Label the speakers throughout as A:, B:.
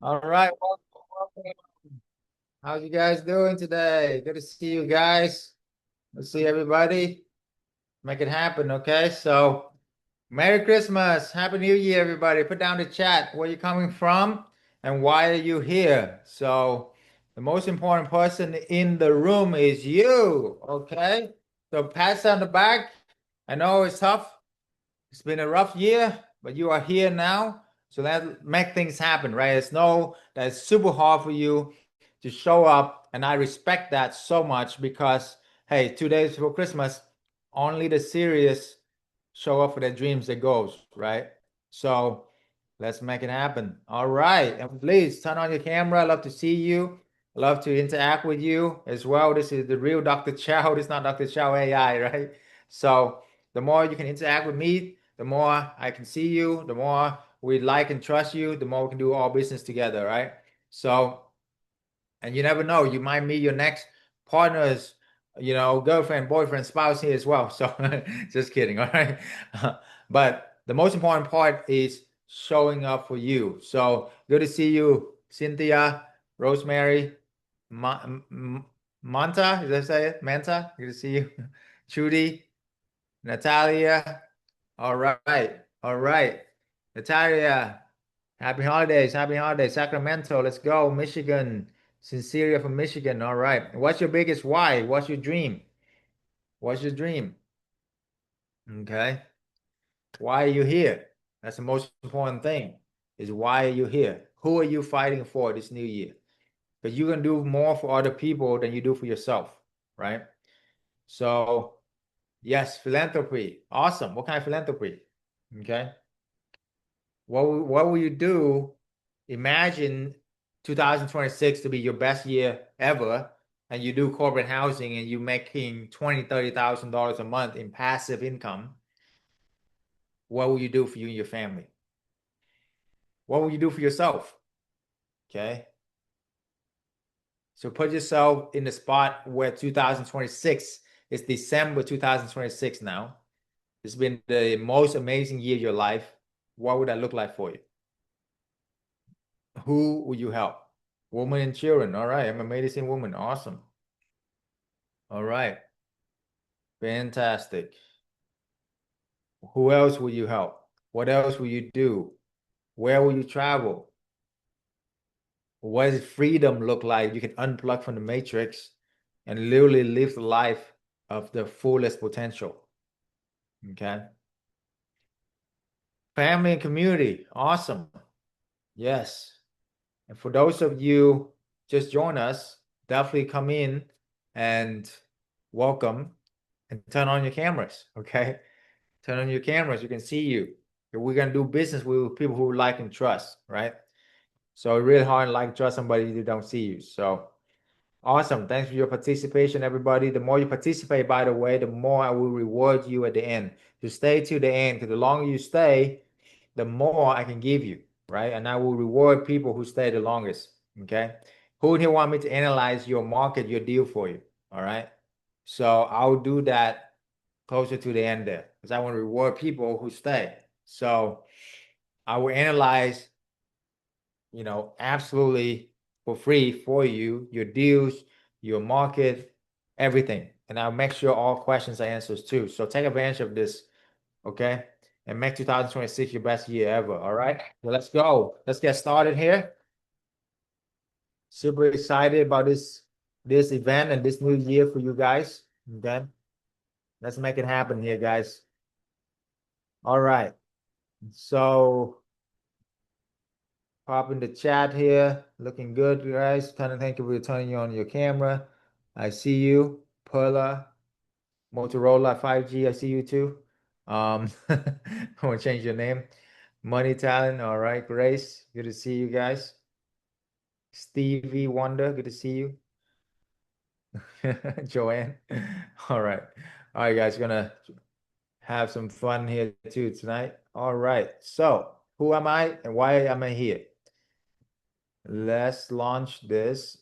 A: All right, welcome. How's you guys doing today? Good to see you guys. Let's see everybody. Make it happen, okay? So, Merry Christmas, Happy New Year, everybody. Put down the chat where you're coming from and why are you here. So, the most important person in the room is you, okay? So, pass on the back. I know it's tough. It's been a rough year, but you are here now. So let's make things happen, right? It's know that it's super hard for you to show up, and I respect that so much because hey, 2 days before Christmas, only the serious show up for their dreams, their goals, right? So let's make it happen. All right. And please turn on your camera. I love to see you. I love to interact with you as well. This is the real Dr. Chow. This is not Dr. Chow AI, right? So the more you can interact with me, the more I can see you, the more we like and trust you, the more we can do all business together, right? So, and you never know, you might meet your next partner's, girlfriend, boyfriend, spouse here as well. So, just kidding, all right? But the most important part is showing up for you. So, good to see you, Cynthia, Rosemary, Ma Manta, did I say it? Manta, good to see you. Trudy, Natalia. All right. All right. Natalia, happy holidays. Happy holidays. Sacramento, let's go. Michigan. Sinceria from Michigan. All right. What's your biggest why? What's your dream? What's your dream? Okay. Why are you here? That's the most important thing is why are you here? Who are you fighting for this new year? Because you can do more for other people than you do for yourself, right? So, yes, philanthropy. Awesome. What kind of philanthropy? Okay. What will you do? Imagine 2026 to be your best year ever, and you do corporate housing and you're making 20, $30,000 a month in passive income. What will you do for you and your family? What will you do for yourself? Okay. So put yourself in the spot where 2026 is December 2026 now. It's been the most amazing year of your life. What would that look like for you? Who will you help? Women and children. All right. I'm a medicine woman. Awesome. All right. Fantastic. Who else will you help? What else will you do? Where will you travel? What does freedom look like? You can unplug from the matrix and literally live the life of the fullest potential. Okay. Family and community. Awesome. Yes. And for those of you just join us, definitely come in and welcome and turn on your cameras. Okay. Turn on your cameras. You can see you. We're gonna do business with people who like and trust, right? So it's really hard to like trust somebody who don't see you. So awesome. Thanks for your participation, everybody. The more you participate, by the way, the more I will reward you at the end. To stay to the end, because the longer you stay, the more I can give you, right? And I will reward people who stay the longest. Okay. Who here want me to analyze your market, your deal for you? All right. So I'll do that closer to the end there because I want to reward people who stay. So I will analyze, absolutely for free for you, your deals, your market, everything. And I'll make sure all questions are answers too. So take advantage of this, okay? And make 2026 your best year ever. All right. Well, let's go. Let's get started here. Super excited about this event and this new year for you guys. Okay. Let's make it happen here, guys. All right. So pop in the chat here. Looking good, guys. Thank you for turning on your camera. I see you. Perla, Motorola 5G. I see you too. I want to change your name. Money Talent. All right, Grace. Good to see you guys. Stevie Wonder. Good to see you. Joanne. All right. All right, guys. Gonna have some fun here too tonight. All right. So, who am I and why am I here? Let's launch this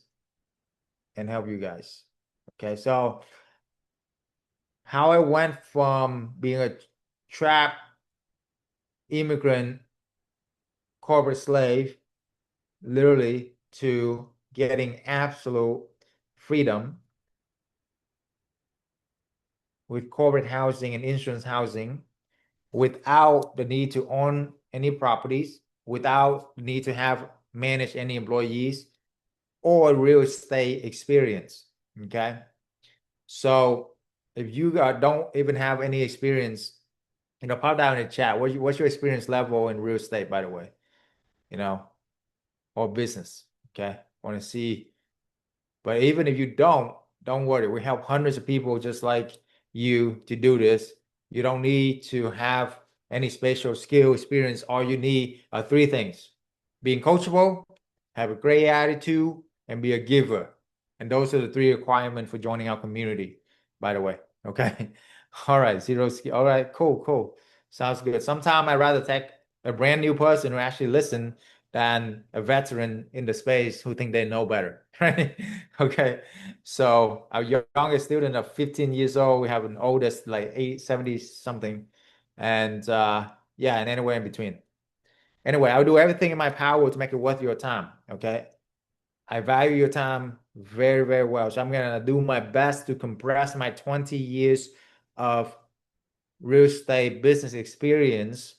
A: and help you guys. Okay, so how I went from being a trapped immigrant corporate slave literally to getting absolute freedom with corporate housing and insurance housing without the need to own any properties, without the need to have manage any employees or real estate experience. Okay. So if you don't even have any experience, pop down in the chat. What's your experience level in real estate, by the way, you know, or business? Okay. Want to see. But even if you don't worry. We help hundreds of people just like you to do this. You don't need to have any special skill, experience. All you need are three things: being coachable, have a great attitude, and be a giver. And those are the three requirements for joining our community, by the way. Okay. All right. Zero skill. All right. Cool. Cool. Sounds good. Sometimes I'd rather take a brand new person who actually listen than a veteran in the space who think they know better, right? Okay. So our youngest student of 15 years old, we have an oldest like 70 something. And yeah, and anywhere in between. Anyway, I'll do everything in my power to make it worth your time. Okay. I value your time very, very well. So I'm gonna do my best to compress my 20 years of real estate business experience,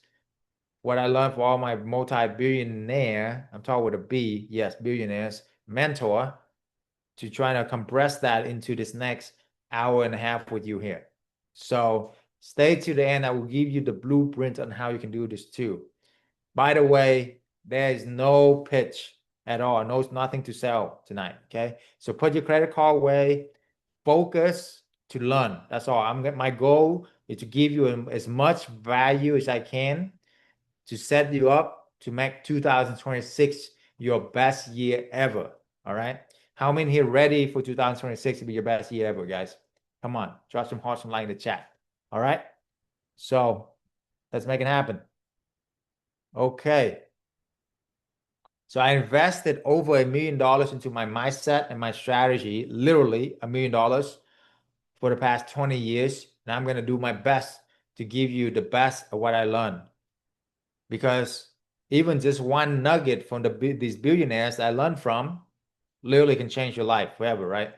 A: what I learned for all my multi-billionaire, I'm talking with a B, yes, billionaires, mentor, to try to compress that into this next hour and a half with you here. So stay to the end. I will give you the blueprint on how you can do this too. By the way, there is no pitch at all, nothing to sell tonight. Okay. So put your credit card away, focus to learn. That's all. My goal is to give you as much value as I can to set you up to make 2026 your best year ever. All right. How many here ready for 2026 to be your best year ever, guys? Come on, drop some hearts, some like in the chat. All right. So let's make it happen. Okay. So I invested over $1 million into my mindset and my strategy, literally $1 million for the past 20 years. And I'm going to do my best to give you the best of what I learned. Because even just one nugget from these billionaires that I learned from literally can change your life forever, right?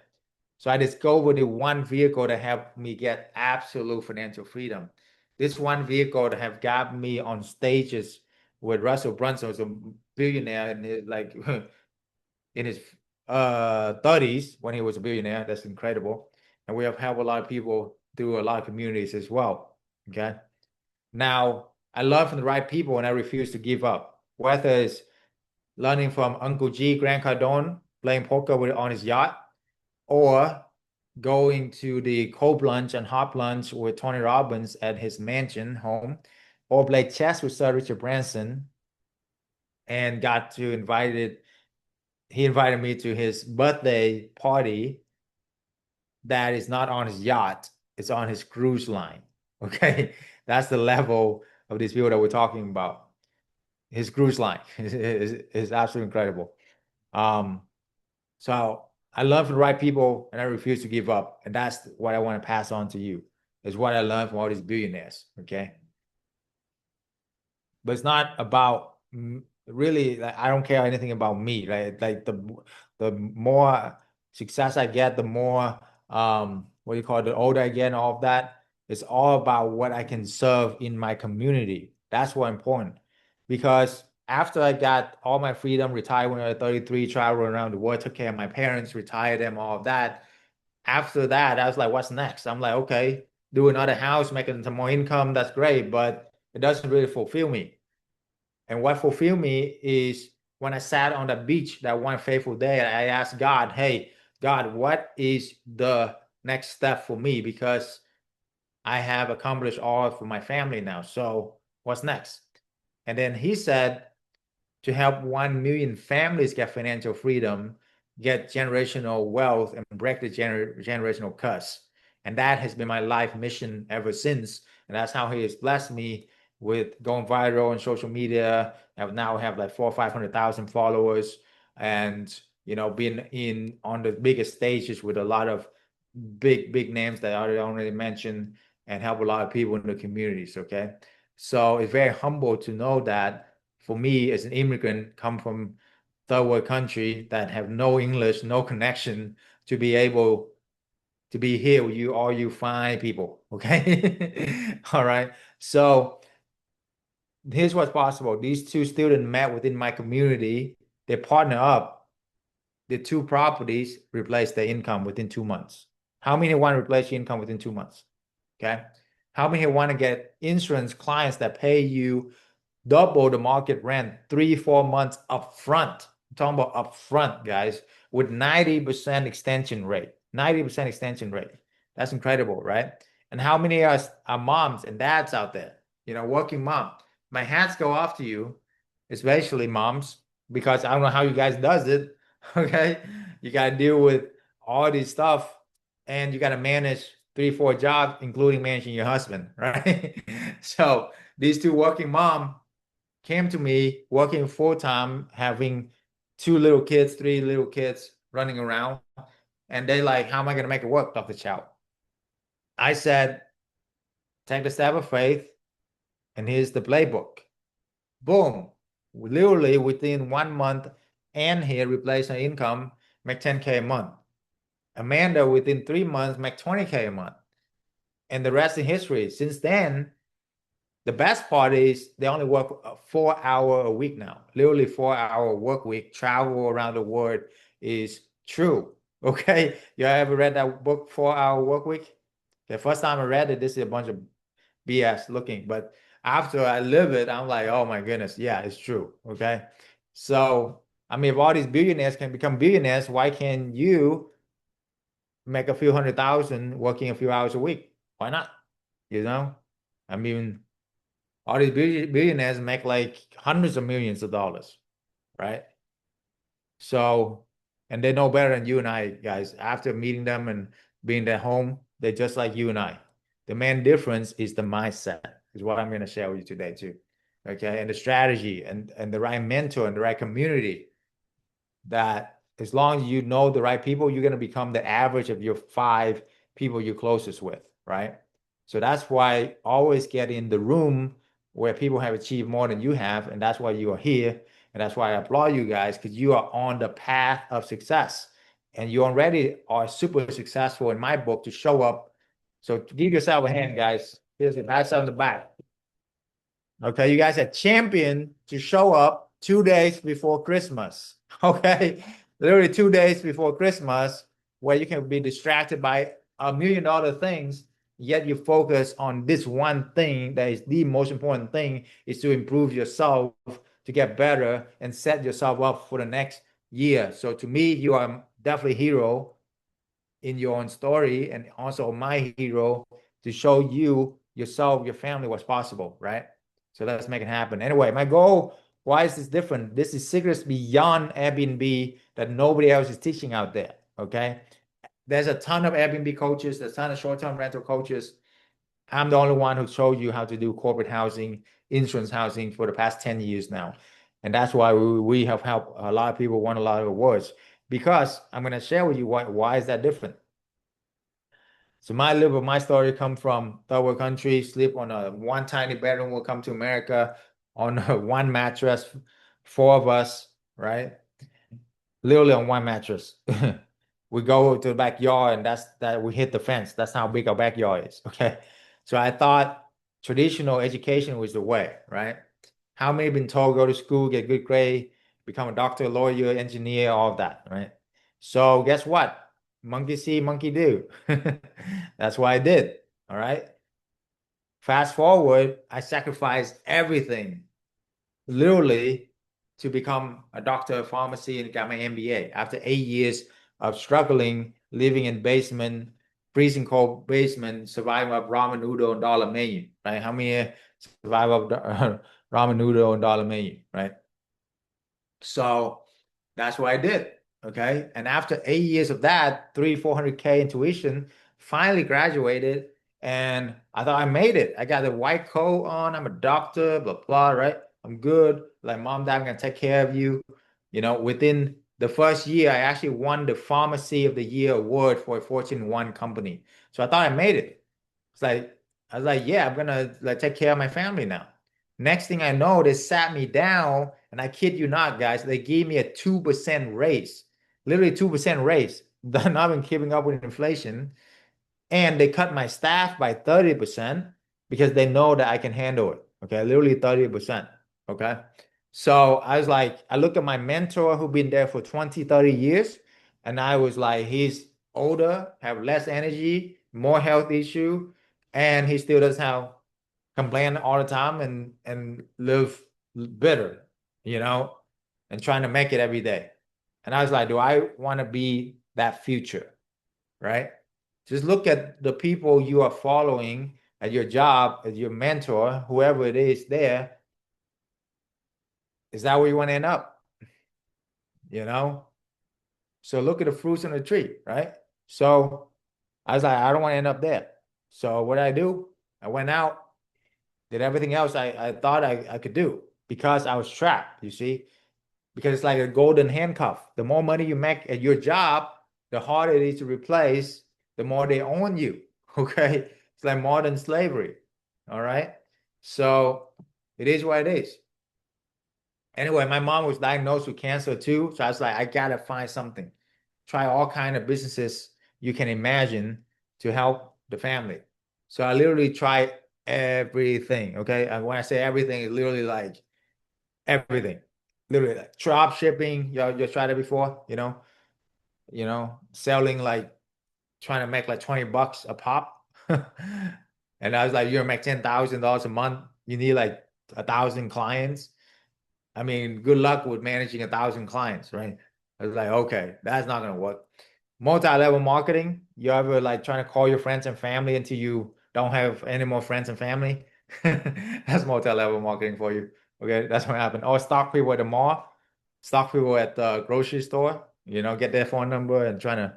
A: So I discovered the one vehicle that helped me get absolute financial freedom. This one vehicle that have got me on stages with Russell Brunson, who's a billionaire in his like in his 30s when he was a billionaire. That's incredible. And we have helped a lot of people through a lot of communities as well. Okay. Now, I learn from the right people and I refuse to give up. Whether it's learning from Uncle G, Grant Cardone, playing poker on his yacht, or going to the cold plunge and hot plunge with Tony Robbins at his mansion home, or play chess with Sir Richard Branson and got to he invited me to his birthday party that is not on his yacht, it's on his cruise line. Okay. That's the level of these people that we're talking about. His cruise line is absolutely incredible. Um, so I love the right people and I refuse to give up. And that's what I want to pass on to you, is what I learned from all these billionaires. Okay. But it's not about really, like, I don't care anything about me, right? Like the more success I get, the more what do you call it, the older I get and all of that. It's all about what I can serve in my community. That's what important. Because after I got all my freedom, retired when I was 33, traveled around the world, took care of my parents, retired them, all of that. After that, I was like, what's next? I'm like, okay, do another house, making some more income. That's great, but it doesn't really fulfill me. And what fulfilled me is when I sat on the beach that one fateful day, I asked God, hey, God, what is the next step for me? Because I have accomplished all for my family now. So what's next? And then he said, to help 1 million families get financial freedom, get generational wealth, and break the generational curse. And that has been my life mission ever since. And that's how he has blessed me with going viral on social media. I now have like 400,000 or 500,000 followers, and being in on the biggest stages with a lot of big names that I already mentioned, and help a lot of people in the communities. Okay, so it's very humble to know that for me as an immigrant, come from third world country that have no English, no connection to be able to be here with you, all you fine people. Okay. All right. So here's what's possible. These two students met within my community. They partner up. The two properties replace their income within 2 months. How many want to replace your income within 2 months? Okay. How many want to get insurance clients that pay you double the market rent 3, 4 months upfront? I'm talking about upfront, guys, with 90% extension rate. 90% extension rate. That's incredible, right? And how many are moms and dads out there? Working mom. My hats go off to you, especially moms, because I don't know how you guys does it. Okay. You got to deal with all this stuff and you got to manage 3, 4 jobs, including managing your husband, right? So these two working mom came to me working full time, having 2 little kids, 3 little kids running around. And they like, how am I going to make it work, Dr. Chow? I said, take the step of faith, and here's the playbook. Boom. Literally within 1 month, and here replace her income, make 10K a month. Amanda, within 3 months, make 20K a month. And the rest in history. Since then, the best part is they only work a 4 hour a week now. Literally 4 hour work week. Travel around the world is true. Okay. You ever read that book, 4 Hour Work Week? The first time I read it, this is a bunch of BS looking. But after I live it, I'm like, oh my goodness, yeah, it's true. Okay. So, I mean, if all these billionaires can become billionaires, why can't you make a few 100,000 working a few hours a week? Why not? You know, I mean, all these billionaires make like hundreds of millions of dollars, right? So, and they know better than you and I, guys. After meeting them and being at home, they're just like you and I. The main difference is the mindset, is what I'm going to share with you today too. Okay, and the strategy and the right mentor and the right community, that as long as you know the right people, you're going to become the average of your 5 people you're closest with, right? So that's why always get in the room where people have achieved more than you have, and that's why you are here. And that's why I applaud you guys, because you are on the path of success. And you already are super successful in my book to show up. So give yourself a hand, guys. Here's the pass on the back. Okay, you guys are champion to show up 2 days before Christmas. Okay, literally 2 days before Christmas, where you can be distracted by $1 million things, yet you focus on this one thing that is the most important thing, is to improve yourself, to get better and set yourself up for the next year. So to me, you are definitely a hero in your own story, and also my hero to show you yourself, your family, what's possible, right? So let's make it happen. Anyway, my goal, why is this different? This is secrets beyond Airbnb that nobody else is teaching out there. Okay. There's a ton of Airbnb coaches, there's a ton of short-term rental coaches. I'm the only one who showed you how to do corporate housing, insurance housing for the past 10 years now. And that's why we have helped a lot of people won a lot of awards, because I'm going to share with you why is that different. So my story come from third world country, sleep on a one tiny bedroom, will come to America on a one mattress, 4 of us, right? Literally on one mattress. We go to the backyard and that we hit the fence. That's how big our backyard is. Okay. So I thought traditional education was the way, right? How many been told go to school, get good grade, become a doctor, lawyer, engineer, all of that, right? So guess what? Monkey see, monkey do. That's what I did. All right. Fast forward, I sacrificed everything, literally, to become a doctor of pharmacy and got my MBA after 8 years of struggling, living in basement, freezing cold basement, surviving of ramen noodle and dollar menu, right? How many survive of ramen noodle and dollar menu, right? So that's what I did. Okay. And after 8 years of that, 400K in tuition, finally graduated. And I thought I made it. I got the white coat on. I'm a doctor, blah, blah, right? I'm good. Like, mom, dad, I'm going to take care of you. Within the first year, I actually won the Pharmacy of the Year award for a Fortune 1 company. So I thought I made it. It's like, I was like, yeah, I'm going to like take care of my family now. Next thing I know, they sat me down, and I kid you not, guys, they gave me a 2% raise, literally 2% raise. They're not even keeping up with inflation. And they cut my staff by 30% because they know that I can handle it. Okay, literally 30%. Okay. So I was like, I look at my mentor who been there for 20, 30 years, and I was like, he's older, have less energy, more health issue, and he still does have complain all the time and live bitter, you know, and trying to make it every day. And I was like, do I want to be that future? Right? Just look at the people you are following at your job, as your mentor, whoever it is there. Is that where you want to end up? You know? So look at the fruits on the tree, right? So I was like, I don't want to end up there. So what did I do? I went out, did everything else I thought I could do because I was trapped, you see? Because it's like a golden handcuff. The more money you make at your job, the harder it is to replace, the more they own you. Okay. It's like modern slavery. All right. So it is what it is. Anyway, my mom was diagnosed with cancer too. So I was like, I gotta find something. Try all kind of businesses you can imagine to help the family. So I literally tried everything. Okay. And when I say everything, it's literally like everything. Literally like drop shipping. Y'all just tried it before, selling like trying to make like 20 bucks a pop. And I was like, you're gonna make $10,000 a month. You need like 1,000 clients. I mean, good luck with managing 1,000 clients, right? I was like, okay, that's not gonna work. Multi-level marketing, you ever like trying to call your friends and family until you don't have any more friends and family? That's multi-level marketing for you. Okay, that's what happened. Or stalk people at the mall, stalk people at the grocery store, get their phone number and trying to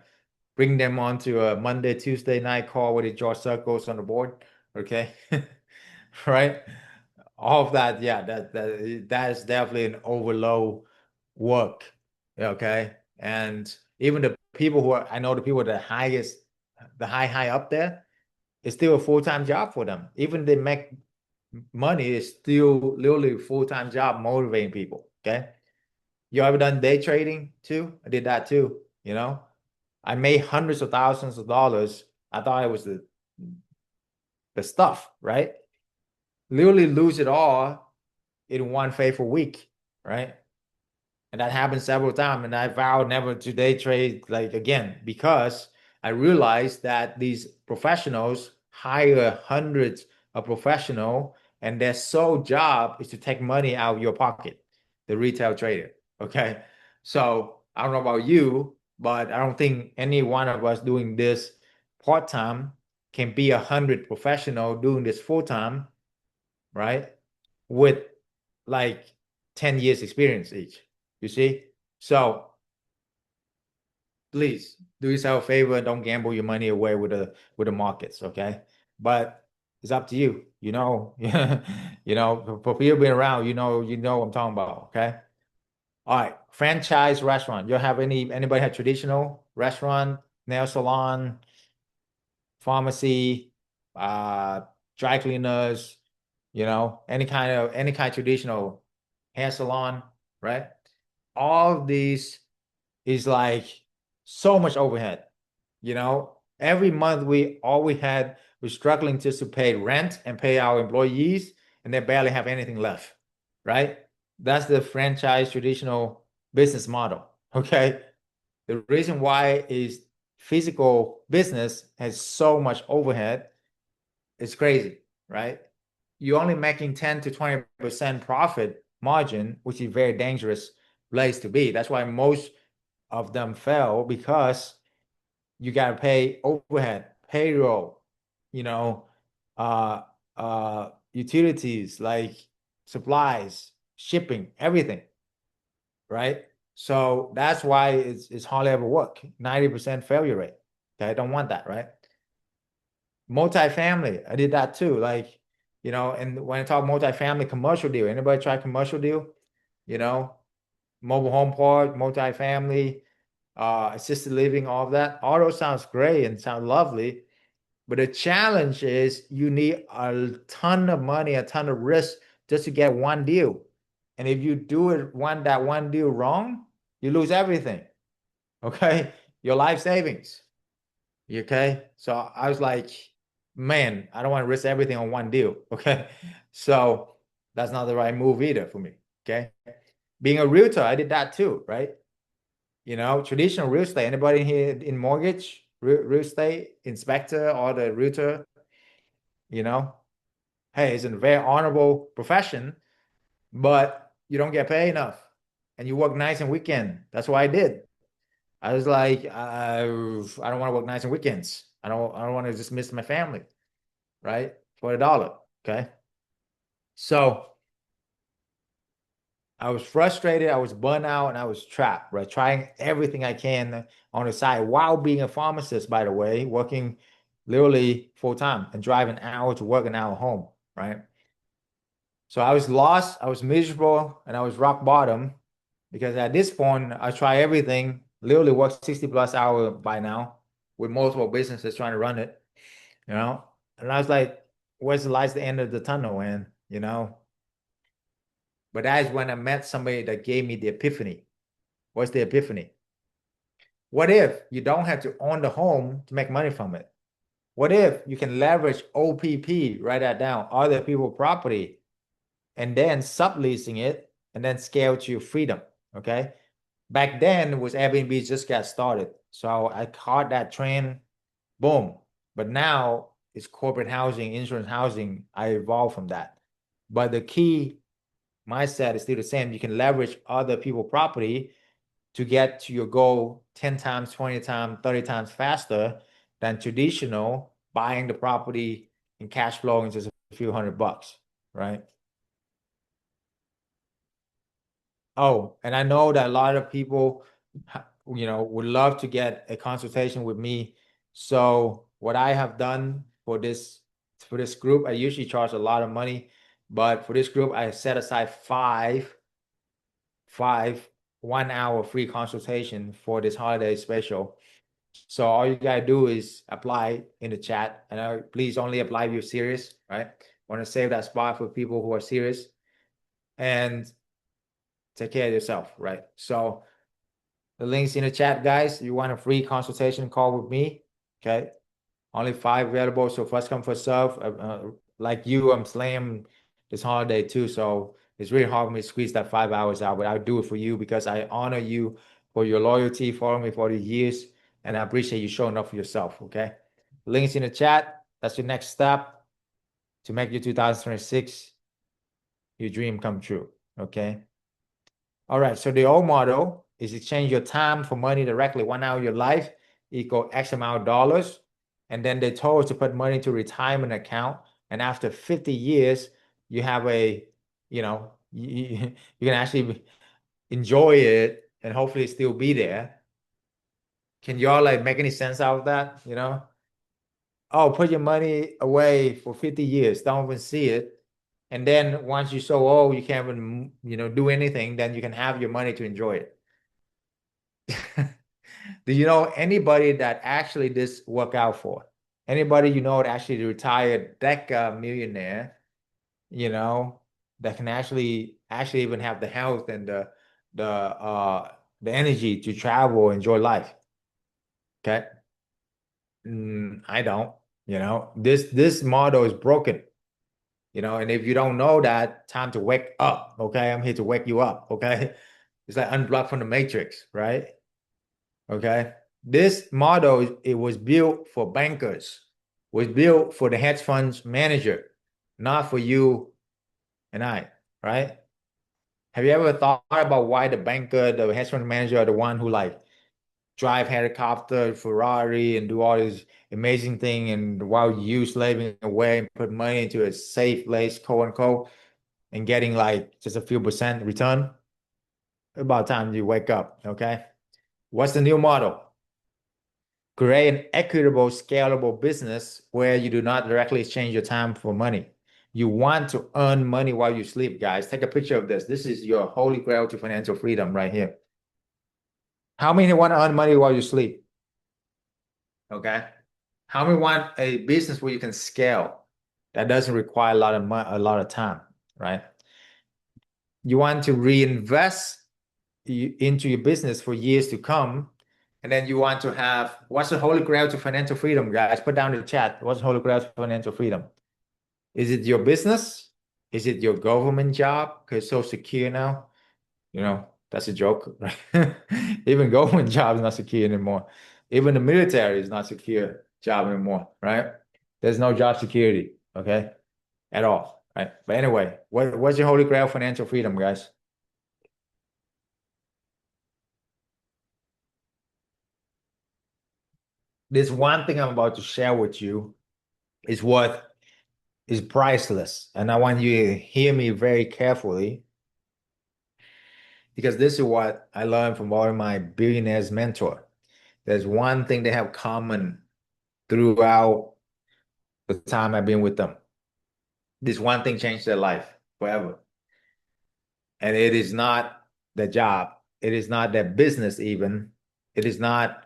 A: bring them on to a Monday, Tuesday night call with the draw circles on the board. Okay. Right? All of that, yeah, that is definitely an overload work. Okay. And even the people I know the people the highest, the high up there, it's still a full-time job for them. Even they make money, it's still literally a full-time job motivating people. Okay. You ever done day trading too? I did that too, I made hundreds of thousands of dollars. I thought it was the stuff, right? Literally lose it all in one fateful week, right? And that happened several times. And I vowed never to day trade like again because I realized that these professionals hire hundreds of professionals and their sole job is to take money out of your pocket, the retail trader. Okay. So I don't know about you, but I don't think any one of us doing this part-time can be 100 professional doing this full-time, right? With like 10 years experience each. You see? So please do yourself a favor. Don't gamble your money away with the markets, okay? But it's up to you. For people being around, what I'm talking about, okay? All right, franchise restaurant. You have anybody have traditional restaurant, nail salon, pharmacy, uh, dry cleaners, any kind of traditional hair salon, right? All of these is like so much overhead. Every month all we had was struggling just to pay rent and pay our employees, and they barely have anything left, right? That's the franchise traditional business model. Okay. The reason why is physical business has so much overhead. It's crazy, right? You're only making 10 to 20% profit margin, which is very dangerous place to be. That's why most of them fail because you got to pay overhead, payroll, you know, utilities like supplies, shipping, everything, right? So that's why it's hardly ever work. 90% failure rate. Okay, I don't want that, right? Multifamily, I did that too. Like, and when I talk multifamily commercial deal, anybody try commercial deal? You know, Mobile home park, multifamily, assisted living, all of that. All those sounds great and sound lovely. But the challenge is you need a ton of money, a ton of risk just to get one deal. And if you do that one deal wrong, you lose everything. Okay. Your life savings. Okay. So I was like, man, I don't want to risk everything on one deal. Okay. So that's not the right move either for me. Okay. Being a realtor, I did that too, right? Traditional real estate. Anybody here in mortgage, real estate inspector or the realtor, you know, hey, it's a very honorable profession, but you don't get paid enough, and you work nights and weekend. That's what I did. I was like, I don't want to work nights and weekends. I don't want to just miss my family, right? For a dollar. Okay. So I was frustrated, I was burnt out, and I was trapped, right? Trying everything I can on the side while being a pharmacist, by the way, working literally full time and drive an hour to work, an hour home, right? So I was lost, I was miserable, and I was rock bottom because at this point I try everything, literally work 60 plus hour by now with multiple businesses trying to run it, you know? And I was like, where's the light at the end of the tunnel, man? But that is when I met somebody that gave me the epiphany. What's the epiphany? What if you don't have to own the home to make money from it? What if you can leverage OPP, write that down, other people property, and then subleasing it and then scale to your freedom? Okay. Back then was Airbnb just got started. So I caught that trend, boom. But now it's corporate housing, insurance housing. I evolved from that. But the key mindset is still the same. You can leverage other people property to get to your goal 10 times, 20 times, 30 times faster than traditional buying the property and cash flowing just a few $100, right? Oh, and I know that a lot of people, would love to get a consultation with me. So what I have done for this group, I usually charge a lot of money, but for this group, I set aside five 1 hour free consultation for this holiday special. So all you gotta do is apply in the chat, and please only apply if you're serious, right? Want to save that spot for people who are serious and take care of yourself, right? So the link's in the chat, guys. You want a free consultation call with me, okay? Only 5 available, so first come, first serve. Like you, I'm slammed this holiday too, so it's really hard for me to squeeze that 5 hours out, but I'll do it for you because I honor you for your loyalty, following me for the years, and I appreciate you showing up for yourself, okay? Links in the chat. That's your next step to make your 2026 your dream come true, okay? All right, so the old model is exchange your time for money directly. 1 hour of your life equal X amount of dollars. And then they told us to put money to retirement account. And after 50 years, you have you can actually enjoy it and hopefully still be there. Can y'all like make any sense out of that? Oh, put your money away for 50 years. Don't even see it. And then once you're so old, you can't even, do anything, then you can have your money to enjoy it. Do you know anybody that actually this work out for? Anybody that actually retired DECA millionaire, that can actually even have the health and the energy to travel, enjoy life. Okay. I don't, this model is broken, and if you don't know that, time to wake up. Okay. I'm here to wake you up. Okay. It's like unblocked from the matrix, right? Okay. This model, it was built for bankers, was built for the hedge funds manager, not for you and I, right? Have you ever thought about why the banker, the hedge fund manager are the one who like drive helicopter, Ferrari, and do all this amazing thing, and while you slaving away and put money into a safe place, quote unquote, and getting like just a few percent return? About time you wake up, okay? What's the new model? Create an equitable, scalable business where you do not directly exchange your time for money. You want to earn money while you sleep, guys. Take a picture of this. This is your holy grail to financial freedom right here. How many want to earn money while you sleep? Okay. How many want a business where you can scale that doesn't require a lot of time, right? You want to reinvest into your business for years to come. And then you want to have, what's the holy grail to financial freedom, guys? Put down in the chat. What's the holy grail to financial freedom? Is it your business? Is it your government job? Because it's so secure now. That's a joke, right? Even government job is not secure anymore. Even the military is not secure job anymore, right? There's no job security, okay, at all, right? But anyway, what's your holy grail financial freedom, guys? This one thing I'm about to share with you is what is priceless, and I want you to hear me very carefully because this is what I learned from all of my billionaires mentor. There's one thing they have common throughout the time I've been with them. This one thing changed their life forever. And it is not their job. It is not their business even. It is not,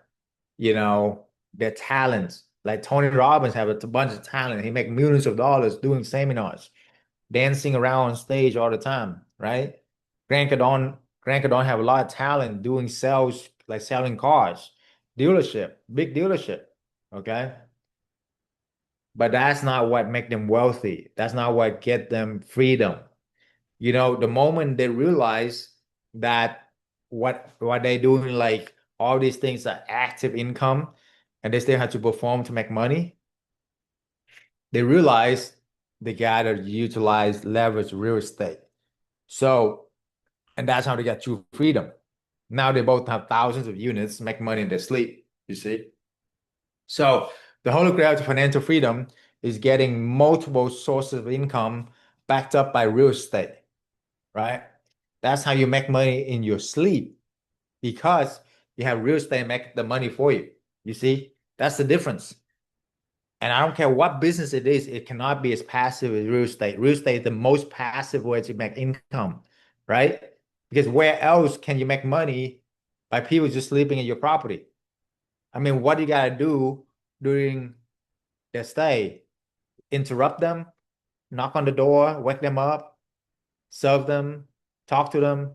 A: their talents. Like Tony Robbins have a bunch of talent. He make millions of dollars doing seminars, dancing around on stage all the time, right? Grant Cardone have a lot of talent doing sales, like selling cars, dealership, big dealership. Okay. But that's not what make them wealthy. That's not what get them freedom. The moment they realize that what they're doing, like all these things are active income and they still have to perform to make money, they realize they gotta utilize leverage real estate. So, and that's how they get true freedom. Now they both have thousands of units, make money in their sleep, you see? So the holy grail to financial freedom is getting multiple sources of income backed up by real estate, right? That's how you make money in your sleep because you have real estate make the money for you. You see, that's the difference. And I don't care what business it is, it cannot be as passive as real estate. Real estate is the most passive way to make income, right? Because where else can you make money by people just sleeping in your property? I mean, what do you got to do during their stay? Interrupt them, knock on the door, wake them up, serve them, talk to them,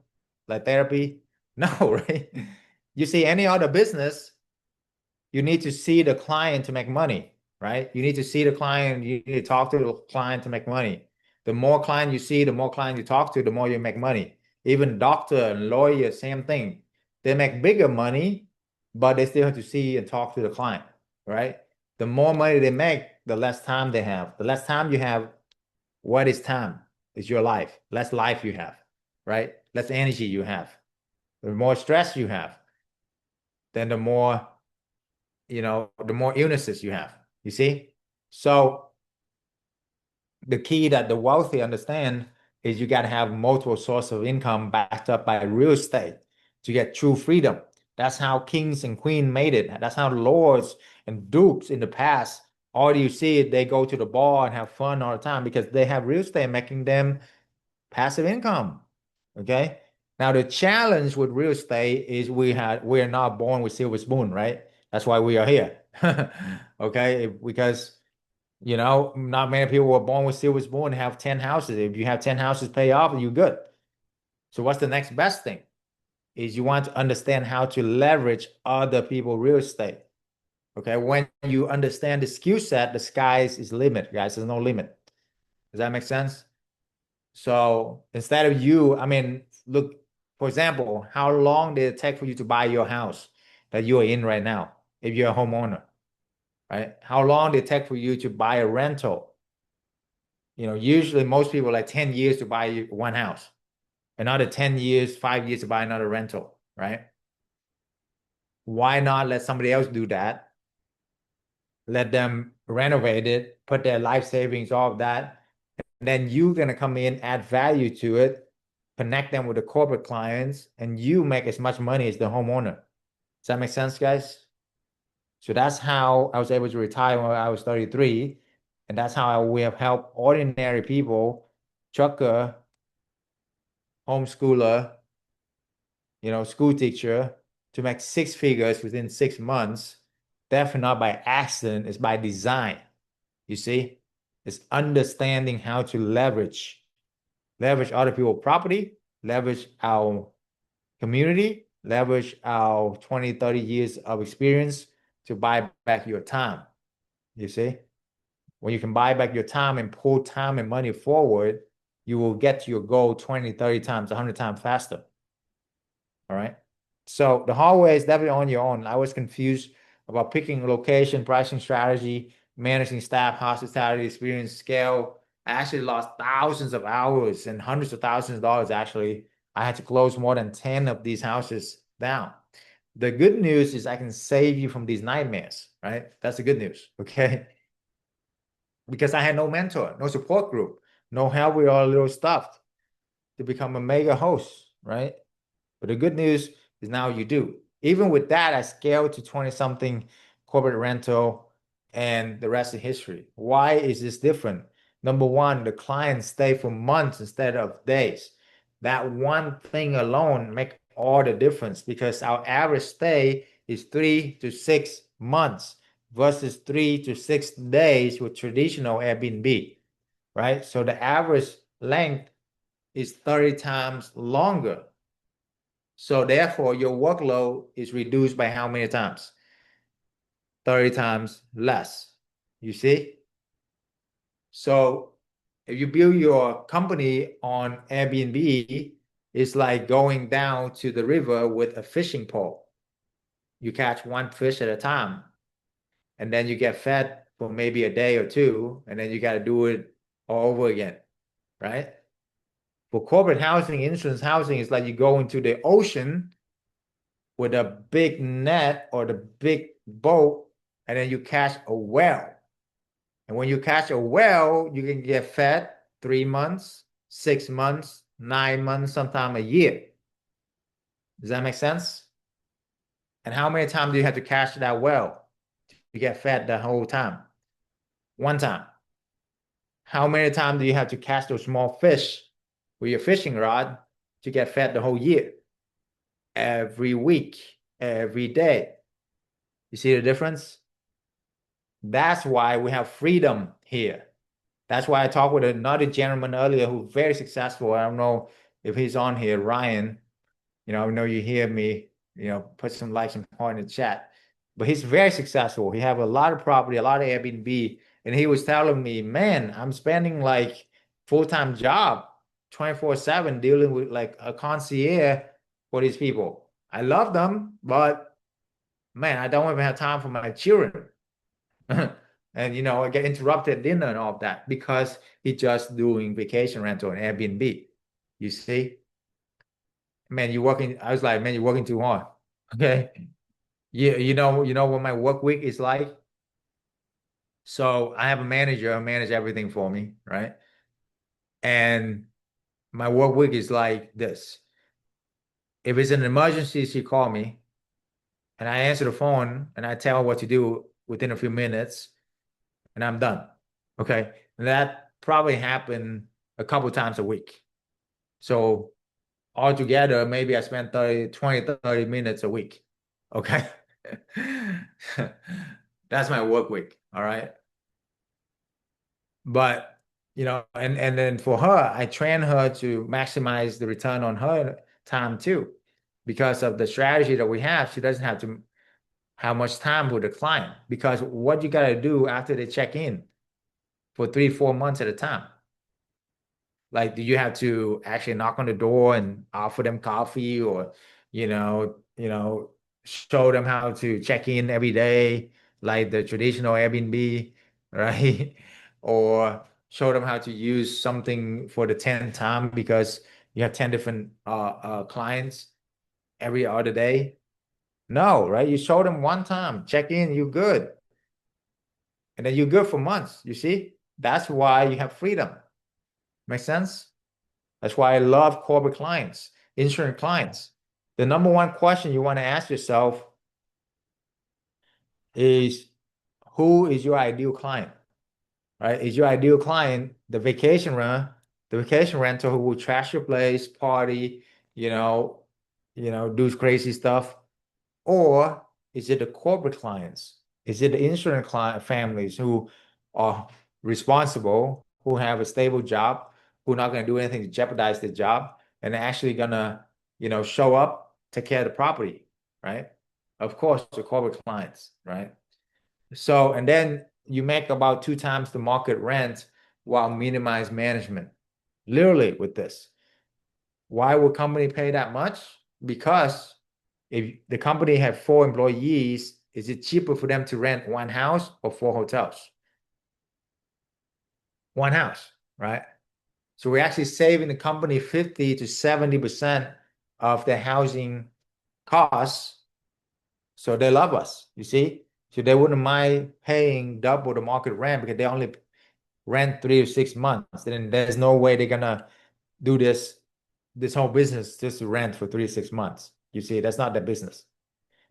A: like therapy? No, right? You see, any other business, you need to see the client to make money, right? You need to see the client, you need to talk to the client to make money. The more client you see, the more client you talk to, the more you make money. Even doctor and lawyer, same thing. They make bigger money, but they still have to see and talk to the client, right? The more money they make, the less time they have. The less time you have, what is time? It's your life. Less life you have, right? Less energy you have. The more stress you have, then the more illnesses you have. You see? So the key that the wealthy understand is you got to have multiple sources of income backed up by real estate to get true freedom. That's how kings and queens made it. That's how lords and dukes in the past, all you see, they go to the bar and have fun all the time because they have real estate making them passive income. Okay. Now the challenge with real estate is we're not born with silver spoon, right? That's why we are here. Okay, because not many people were born with silver spoon and have 10 houses. If you have 10 houses pay off, you're good. So what's the next best thing? Is you want to understand how to leverage other people real estate. Okay, when you understand the skill set, the sky's is limit, guys. There's no limit. Does that make sense? So instead of you, I mean, look, for example, how long did it take for you to buy your house that you're in right now, if you're a homeowner, right? How long did it take for you to buy a rental? Usually most people like 10 years to buy one house, another 10 years, 5 years to buy another rental, right? Why not let somebody else do that? Let them renovate it, put their life savings, all of that. And then you're going to come in, add value to it, connect them with the corporate clients, and you make as much money as the homeowner. Does that make sense, guys? So that's how I was able to retire when I was 33. And that's how we have helped ordinary people, trucker, homeschooler, school teacher, to make six figures within 6 months. Definitely not by accident, it's by design. You see? It's understanding how to leverage other people's property leverage our community, leverage our 20, 30 years of experience to buy back your time. You see? When you can buy back your time and pull time and money forward, you will get to your goal 20, 30 times, 100 times faster. All right. So the hallway is definitely on your own. I was confused about picking location, pricing strategy, managing staff, hospitality, experience, scale. I actually lost thousands of hours and hundreds of thousands of dollars. Actually, I had to close more than 10 of these houses down. The good news is I can save you from these nightmares, right? That's the good news. Okay. Because I had no mentor, no support group, no help with all the little stuff to become a mega host, right? But the good news is now you do. Even with that, I scaled to 20 something corporate rental and the rest is history. Why is this different? Number one, the clients stay for months instead of days. That one thing alone make all the difference because our average stay is 3 to 6 months versus 3 to 6 days with traditional Airbnb, right? So the average length is 30 times longer. So therefore, your workload is reduced by how many times? 30 times less. You see? So if you build your company on Airbnb, it's like going down to the river with a fishing pole. You catch one fish at a time, and then you get fed for maybe a day or two, and then you got to do it all over again, right? For corporate housing, insurance housing, it's like you go into the ocean with a big net or the big boat, and then you catch a whale. And when you catch a whale, you can get fed 3 months, 6 months, 9 months, sometimes a year. Does that make sense? And how many times do you have to catch that whale to get fed the whole time? One time. How many times do you have to catch those small fish with your fishing rod to get fed the whole year? Every week, every day. You see the difference? That's why we have freedom here. That's why I talked with another gentleman earlier who's very successful. I don't know if he's on here, Ryan. I know you hear me, put some likes and point in the chat. But he's very successful. He have a lot of property, a lot of Airbnb. And he was telling me, man, I'm spending like full-time job 24/7 dealing with like a concierge for these people. I love them, but man, I don't even have time for my children. And I get interrupted dinner and all of that because he's just doing vacation rental and Airbnb. You see? Man, you're working. I was like, man, you're working too hard. Okay. You know what my work week is like? So I have a manager who manage everything for me, right? And my work week is like this. If it's an emergency, she call me and I answer the phone and I tell her what to do within a few minutes and I'm done. Okay. And that probably happened a couple times a week. So altogether, maybe I spend 30 minutes a week. Okay. That's my work week. All right. But, and then for her, I train her to maximize the return on her time too. Because of the strategy that we have, she doesn't have to have much time with the client. Because what you got to do after they check in for 3, 4 months at a time. Like, do you have to actually knock on the door and offer them coffee or, show them how to check in every day, like the traditional Airbnb, right? Or show them how to use something for the 10th time because you have 10 different clients every other day. No, right? You show them one time, check in, you're good. And then you're good for months, you see? That's why you have freedom. Make sense? That's why I love corporate clients, insurance clients. The number one question you want to ask yourself is who is your ideal client, right? Is your ideal client the vacation rental who will trash your place, party, you know, do crazy stuff? Or is it the corporate clients? Is it the insurance client families who are responsible, who have a stable job, who are not going to do anything to jeopardize their job, and they're actually gonna, show up, take care of the property, right? Of course, the corporate clients, right? So, and then you make about 2 times the market rent while minimize management. Literally with this. Why would company pay that much? Because if the company have 4 employees, is it cheaper for them to rent one house or 4 hotels? One house, right? So we're actually saving the company 50 to 70% of their housing costs. So they love us, you see? So they wouldn't mind paying double the market rent because they only rent 3 to 6 months. Then there's no way they're gonna do this whole business just to rent for 3 to 6 months. You see, that's not their business.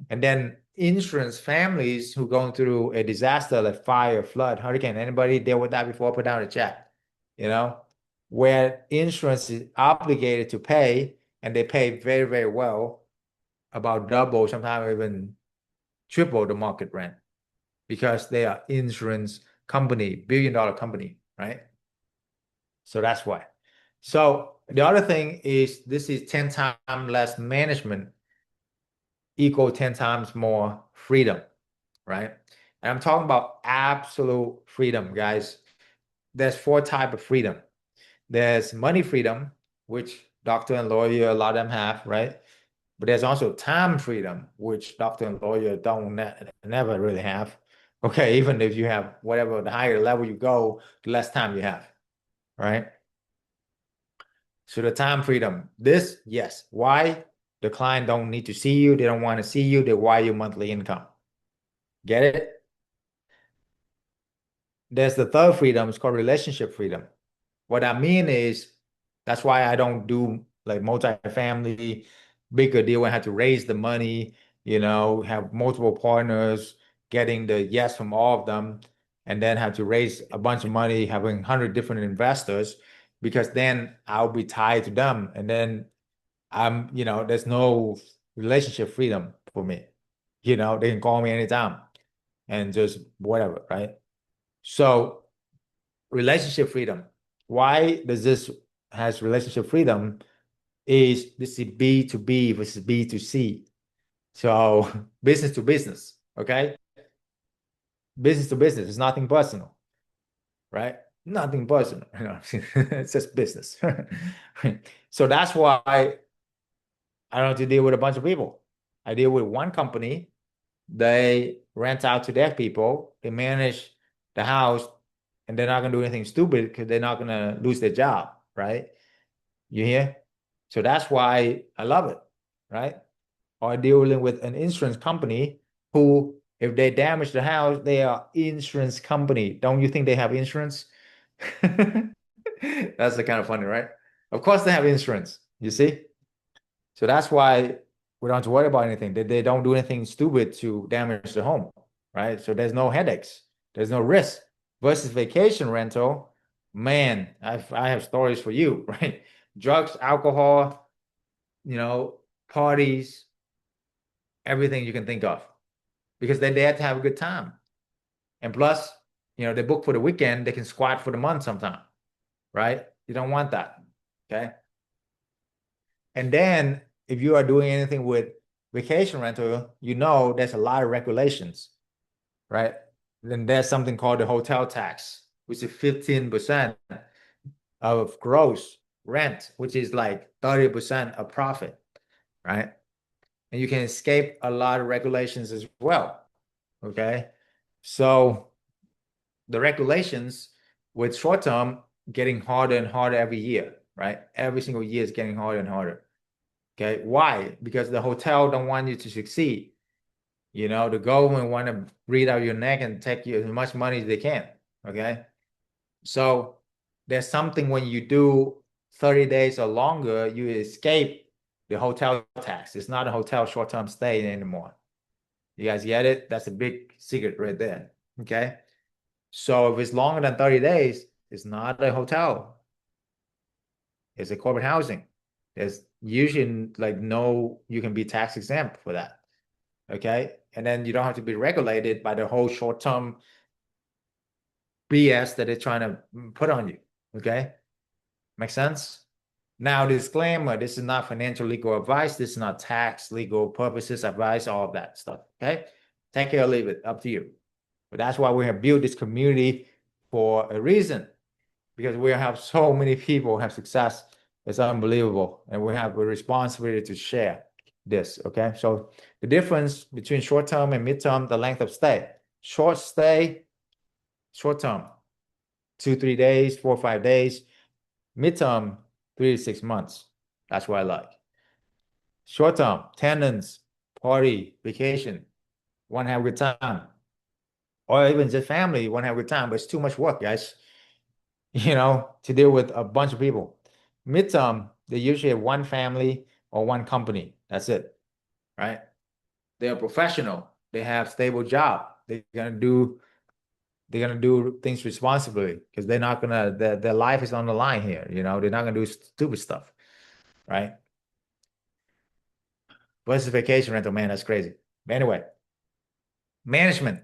A: And then insurance families who going through a disaster like fire, flood, hurricane, anybody deal with that before? Put down a chat, where insurance is obligated to pay, and they pay very, very well, about double, sometimes even triple the market rent because they are insurance company, billion-dollar company, right? So that's why. So the other thing is this is 10 times less management equal 10 times more freedom, right? And I'm talking about absolute freedom, guys. There's 4 types of freedom. There's money freedom, which doctor and lawyer, a lot of them have, right? But there's also time freedom, which doctor and lawyer don't never really have. Okay, even if you have whatever, the higher level you go, the less time you have, right? So the time freedom, this, yes. Why? The client don't need to see you. They don't want to see you. They wire you monthly income. Get it? There's the third freedom. It's called relationship freedom. What I mean is that's why I don't do like multifamily, bigger deal. I have to raise the money, have multiple partners, getting the yes from all of them, and then have to raise a bunch of money, having 100 different investors, because then I'll be tied to them. And then there's no relationship freedom for me. They can call me anytime and just whatever, right? So relationship freedom. Why does this has relationship freedom? Is this is B to B versus B to C. So business to business, okay? Business to business. It's nothing personal, right? Nothing personal. It's just business. So that's why I don't have to deal with a bunch of people. I deal with one company. They rent out to their people. They manage the house, and they're not gonna do anything stupid because they're not gonna lose their job, right? You hear? So that's why I love it, right? Or dealing with an insurance company who, if they damage the house, they are insurance company. Don't you think they have insurance? That's the kind of funny, right? Of course they have insurance, you see? So that's why we don't have to worry about anything. They don't do anything stupid to damage the home, right? So there's no headaches. There's no risk. Versus vacation rental, man, I have stories for you, right? Drugs, alcohol, parties, everything you can think of. Because they're there to have a good time. And plus, they book for the weekend, they can squat for the month sometime, right? You don't want that. Okay. And then if you are doing anything with vacation rental, there's a lot of regulations, right? Then there's something called the hotel tax, which is 15% of gross rent, which is like 30% of profit, right? And you can escape a lot of regulations as well, okay? So the regulations with short term getting harder and harder every year, right? Every single year is getting harder and harder. Okay, why? Because the hotel don't want you to succeed. The government want to breathe out your neck and take you as much money as they can. Okay, so there's something when you do 30 days or longer, you escape the hotel tax. It's not a hotel short-term stay anymore. You guys get it? That's a big secret right there. Okay, so if it's longer than 30 days, it's not a hotel. It's a corporate housing. There's usually like no, you can be tax exempt for that. Okay. And then you don't have to be regulated by the whole short-term BS that they're trying to put on you. Okay. Make sense? Now, disclaimer, this is not financial legal advice. This is not tax, legal purposes advice, all of that stuff. Okay. Take it or leave it, up to you. But that's why we have built this community for a reason, because we have so many people have success. It's unbelievable. And we have a responsibility to share this. Okay. So the difference between short term and midterm, the length of stay. Short stay, short term, 2, 3 days, 4, 5 days. Midterm, 3 to 6 months. That's what I like. Short term, tenants, party, vacation, want to have a good time. Or even just family, want to have a good time, but it's too much work, guys, to deal with a bunch of people. Midterm, they usually have one family or one company. That's it, right? They're professional. They have stable job. They're gonna do things responsibly because they're not gonna their life is on the line here. They're not gonna do stupid stuff, right? Versus vacation rental, man, that's crazy. But anyway, management,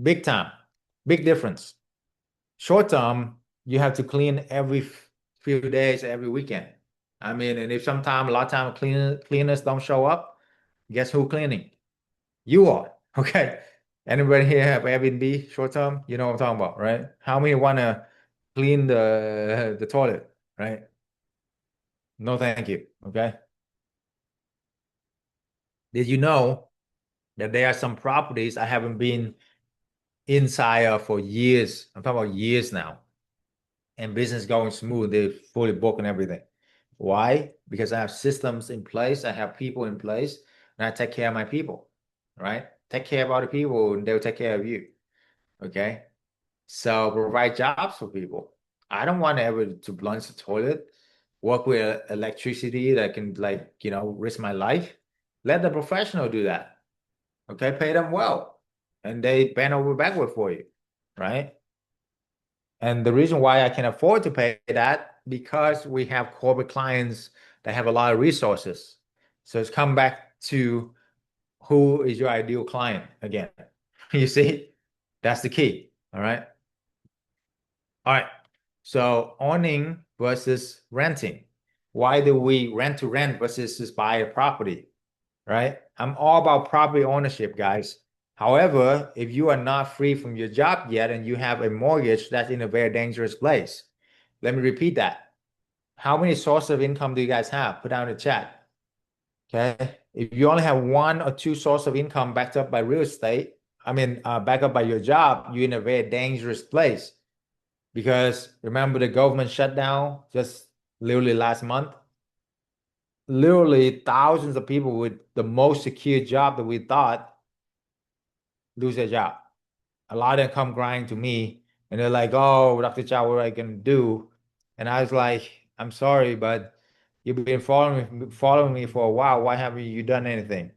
A: big time, big difference. Short term, you have to clean every few days, every weekend. I mean, and if sometime a lot of time cleaners don't show up, guess who cleaning? You are. Okay. Anybody here have Airbnb short term? You know what I'm talking about, right? How many want to clean the toilet, right? No, thank you. Okay. Did you know that there are some properties I haven't been inside of for years? I'm talking about years now. And business going smooth. They're fully booked and everything. Why? Because I have systems in place, I have people in place, and I take care of my people, right? Take care of other people, and they'll take care of you. Okay. So provide jobs for people. I don't want ever to plunge the toilet, work with electricity that can risk my life. Let the professional do that. Okay, pay them well. And they bend over backward for you, right? And the reason why I can afford to pay that because we have corporate clients that have a lot of resources. So it's come back to who is your ideal client again. You see, that's the key. All right. All right. So owning versus renting. Why do we rent to rent versus just buy a property? Right? I'm all about property ownership, guys. However, if you are not free from your job yet and you have a mortgage, that's in a very dangerous place. Let me repeat that. How many sources of income do you guys have? Put down in the chat. Okay. If you only have one or two sources of income backed up by real estate, backed up by your job, you're in a very dangerous place. Because remember the government shutdown just literally last month? Literally thousands of people with the most secure job that we thought lose their job. A lot of them come crying to me and they're like, "Oh, Dr. Chau, what are I gonna do?" And I was like, "I'm sorry, but you've been following me for a while. Why haven't you done anything?"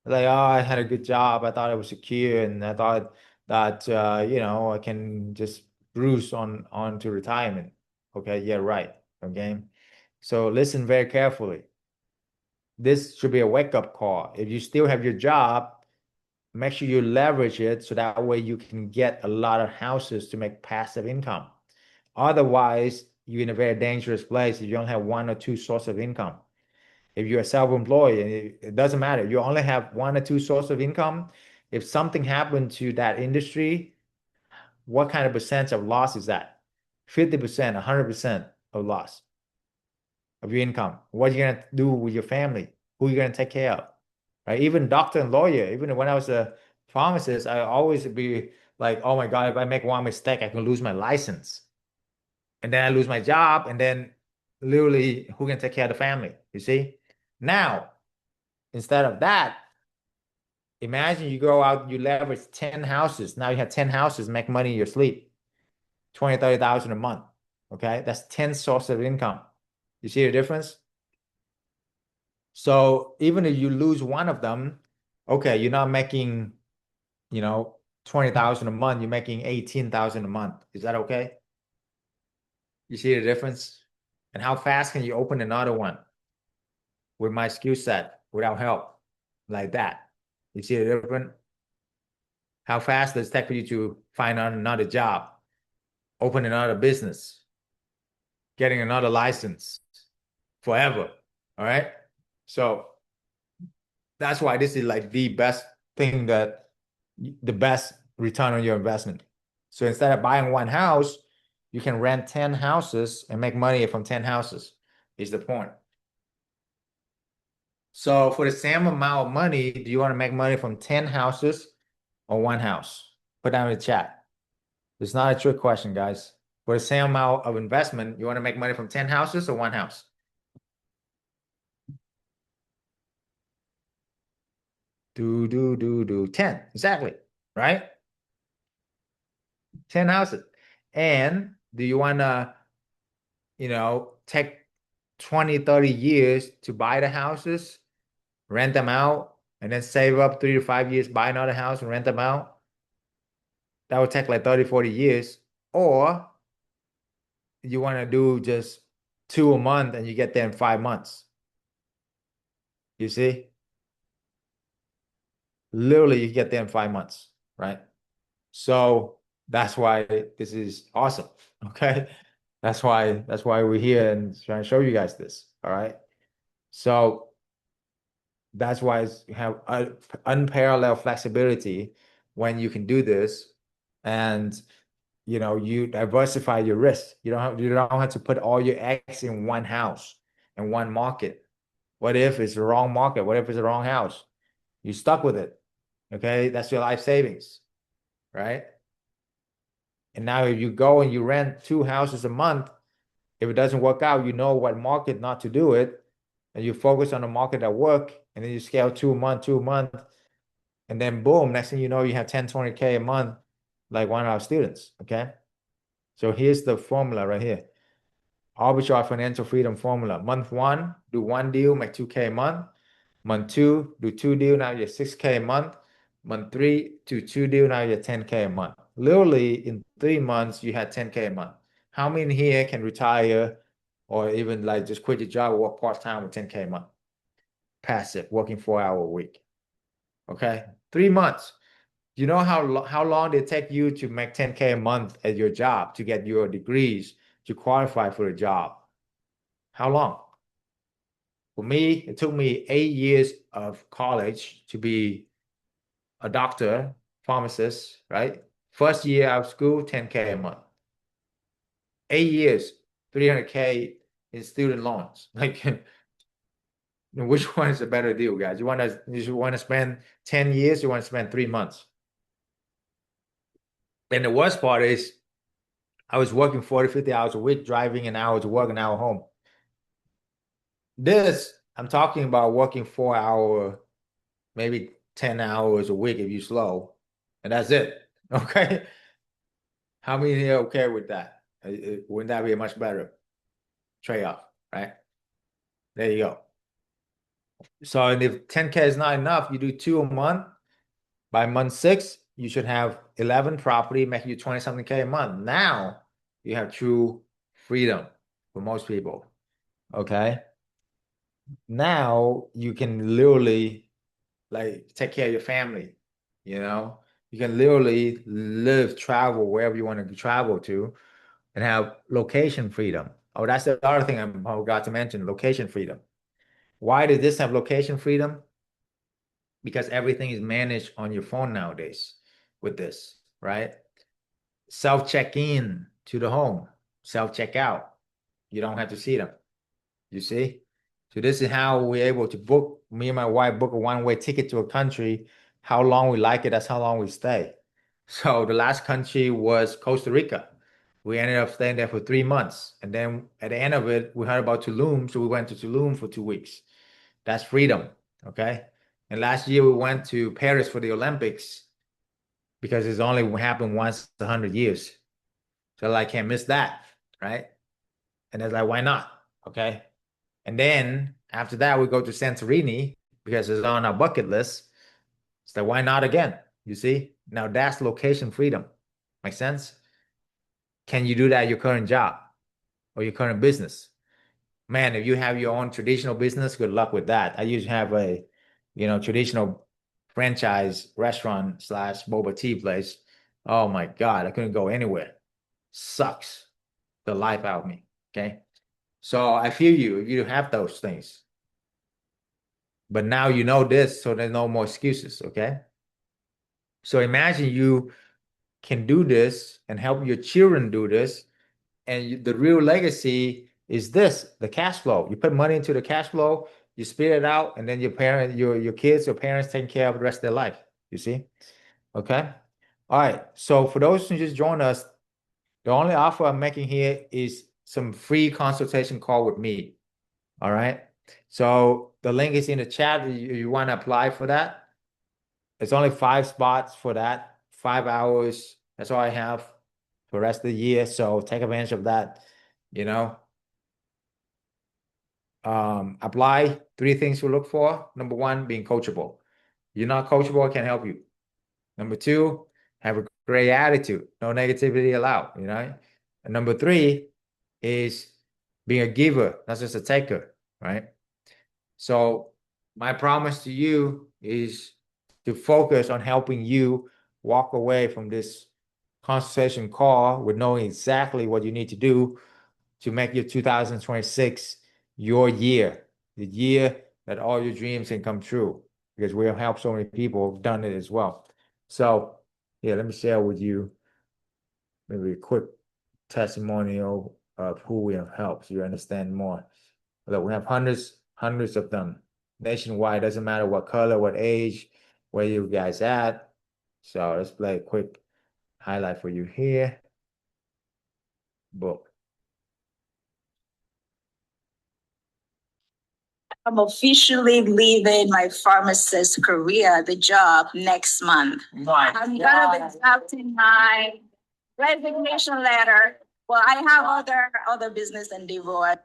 A: Like, "Oh, I had a good job. I thought it was secure, and I thought that I can just cruise on to retirement." Okay, yeah, right. Okay. So listen very carefully. This should be a wake-up call. If you still have your job, make sure you leverage it so that way you can get a lot of houses to make passive income. Otherwise, you're in a very dangerous place if you don't have one or two sources of income. If you're self-employed, and it doesn't matter, you only have one or two sources of income. If something happened to that industry, what kind of percent of loss is that? 50%, 100% of loss of your income. What are you gonna do with your family? Who are you gonna take care of? Right? Even doctor and lawyer, even when I was a pharmacist, I always be like, oh my God, if I make one mistake, I can lose my license. And then I lose my job, and then literally who can take care of the family? You see? Now, instead of that, imagine you go out, you leverage 10 houses. Now you have 10 houses, make money in your sleep, 20, 30,000 a month. Okay. That's 10 sources of income. You see the difference? So even if you lose one of them, okay, you're not making, you know, 20,000 a month, you're making 18,000 a month. Is that okay? You see the difference? And how fast can you open another one with my skill set without help like that? You see the difference? How fast does it take for you to find another job, open another business, getting another license? forever. All right. So that's why this is like the best thing that the best return on your investment. So instead of buying one house, you can rent 10 houses and make money from 10 houses, is the point. So for the same amount of money, do you want to make money from 10 houses or one house? Put down in the chat. It's not a trick question, guys. For the same amount of investment, you want to make money from 10 houses or one house? Do 10. Exactly. Right? 10 houses. And do you want to, take 20, 30 years to buy the houses, rent them out, and then save up 3 to 5 years, buy another house and rent them out? That would take like 30, 40 years. Or you want to do just two a month and you get there in 5 months. You see? Literally, you get there in 5 months, right? So that's why this is awesome. Okay. That's why we're here and trying to show you guys this. All right. So that's why you have unparalleled flexibility when you can do this. And you diversify your risk. You don't have to put all your eggs in one house in one market. What if it's the wrong market? What if it's the wrong house? You're stuck with it. Okay. That's your life savings, right? And now if you go and you rent two houses a month, if it doesn't work out, you know what market not to do it, and you focus on the market that work, and then you scale 2 a month, 2 a month, and then boom, next thing you know, you have 10, 20K a month, like one of our students. Okay. So here's the formula right here. Arbitrage financial freedom formula. Month one, do one deal, make 2K a month. Month two, do two deal, now you're 6K a month. Month three, do two deal, now you're 10K a month. Literally in 3 months, you had 10K a month. How many here can retire or even like just quit your job, work part-time with 10K a month? Passive, working 4 hour a week. Okay. 3 months. You know how long did it take you to make 10K a month at your job to get your degrees to qualify for a job? How long? For me, it took me 8 years of college to be a doctor, pharmacist, right? First year out of school, 10K a month. 8 years, 300K in student loans. Like, which one is a better deal, guys? You want to spend 10 years, you want to spend 3 months. And the worst part is I was working 40, 50 hours a week, driving an hour to work, an hour home. This, I'm talking about working 4 hour, maybe 10 hours a week if you slow, and that's it. Okay. How many here are okay with that? Wouldn't that be a much better trade-off, right? There you go. So, and if 10K is not enough, you do two a month. By month six, you should have 11 property, making you 20 something K a month. Now you have true freedom for most people. Okay. Now you can literally like take care of your family, you know? You can literally live, travel wherever you want to travel to and have location freedom. Oh, that's the other thing I forgot to mention, location freedom. Why does this have location freedom? Because everything is managed on your phone nowadays with this, right? Self check-in to the home, self check-out. You don't have to see them. You see? So this is how we're able to book, me and my wife book a one-way ticket to a country. How long we like it, that's how long we stay. So the last country was Costa Rica. We ended up staying there for 3 months. And then at the end of it, we heard about Tulum. So we went to Tulum for 2 weeks. That's freedom. Okay. And last year we went to Paris for the Olympics because it's only happened once 100 years. So I can't miss that. Right. And it's like, why not? Okay. And then after that, we go to Santorini because it's on our bucket list. So why not again? You see? Now that's location freedom. Make sense? Can you do that at your current job or your current business? Man, if you have your own traditional business, good luck with that. I used to have a, traditional franchise restaurant slash boba tea place. Oh my God, I couldn't go anywhere. Sucks the life out of me. Okay. So I feel you if you have those things. But now you know this, so there's no more excuses, okay? So imagine you can do this and help your children do this, and the real legacy is this, the cash flow. You put money into the cash flow, you spit it out, and then your kids or parents take care of the rest of their life. You see? Okay. All right. So for those who just joined us, the only offer I'm making here is some free consultation call with me. All right. So the link is in the chat. You want to apply for that? It's only 5 spots for that, 5 hours. That's all I have for the rest of the year. So take advantage of that. You know, apply. 3 things to look for. Number one, being coachable. You're not coachable, I can't help you. Number two, have a great attitude. No negativity allowed, you know? And number three is being a giver, not just a taker, right? So my promise to you is to focus on helping you walk away from this consultation call with knowing exactly what you need to do to make your 2026 your year, the year that all your dreams can come true, because we have helped so many people who've done it as well. So, yeah, let me share with you maybe a quick testimonial of who we have helped so you understand more. Look, we have hundreds of them nationwide. Doesn't matter what color, what age, where you guys at. So let's play a quick highlight for you here. Book.
B: I'm officially leaving my pharmacist career, the job, next month. I'm gonna be drafting my resignation letter. Well, I have other business endeavor.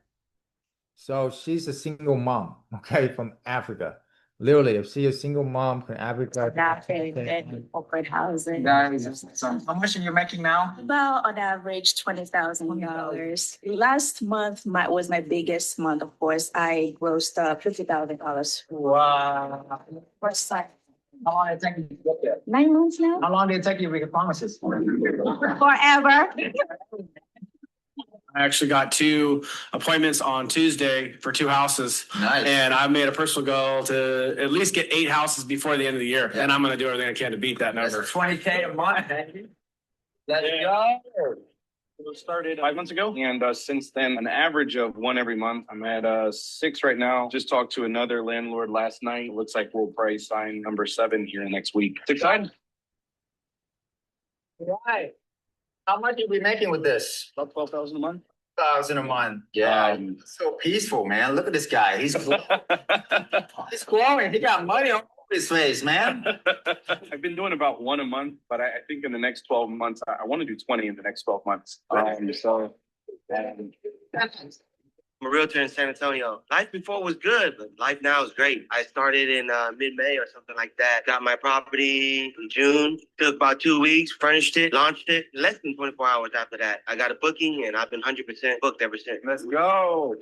A: So she's a single mom, okay, from Africa. Literally, if she's a single mom from Africa,
B: Not in corporate housing.
C: How much are you making now?
B: About on average $20,000. Last month was my biggest month. Of course, I grossed up $50,000.
C: Wow.
B: First time.
C: How long did it take you to get there?
B: 9 months now.
C: How long did it take you to be a pharmacist?
B: Forever.
D: I actually got 2 appointments on Tuesday for 2 houses.
C: Nice.
D: And I made a personal goal to at least get 8 houses before the end of the year. Yeah. And I'm going to do everything I can to beat that number.
C: That's $20K a month. Let's
D: Yeah.
C: go.
E: It started 5 months ago, and since then, an average of 1 every month. I'm at 6 right now. Just talked to another landlord last night. Looks like we'll probably sign number 7 here next week. It's exciting.
C: Right. How much are we making with this?
E: About 12,000 a month.
C: 1,000 a month. Yeah. So peaceful, man. Look at this guy. He's he's glowing. He got money on his face, man.
E: I've been doing about 1 a month, but I think in the next 12 months, I want to do 20 in the next 12 months.
F: I'm a realtor in San Antonio. Life before was good, but life now is great. I started in mid-May or something like that. Got my property in June. Took about 2 weeks, furnished it, launched it. Less than 24 hours after that, I got a booking, and I've been 100% booked ever since.
C: Let's go.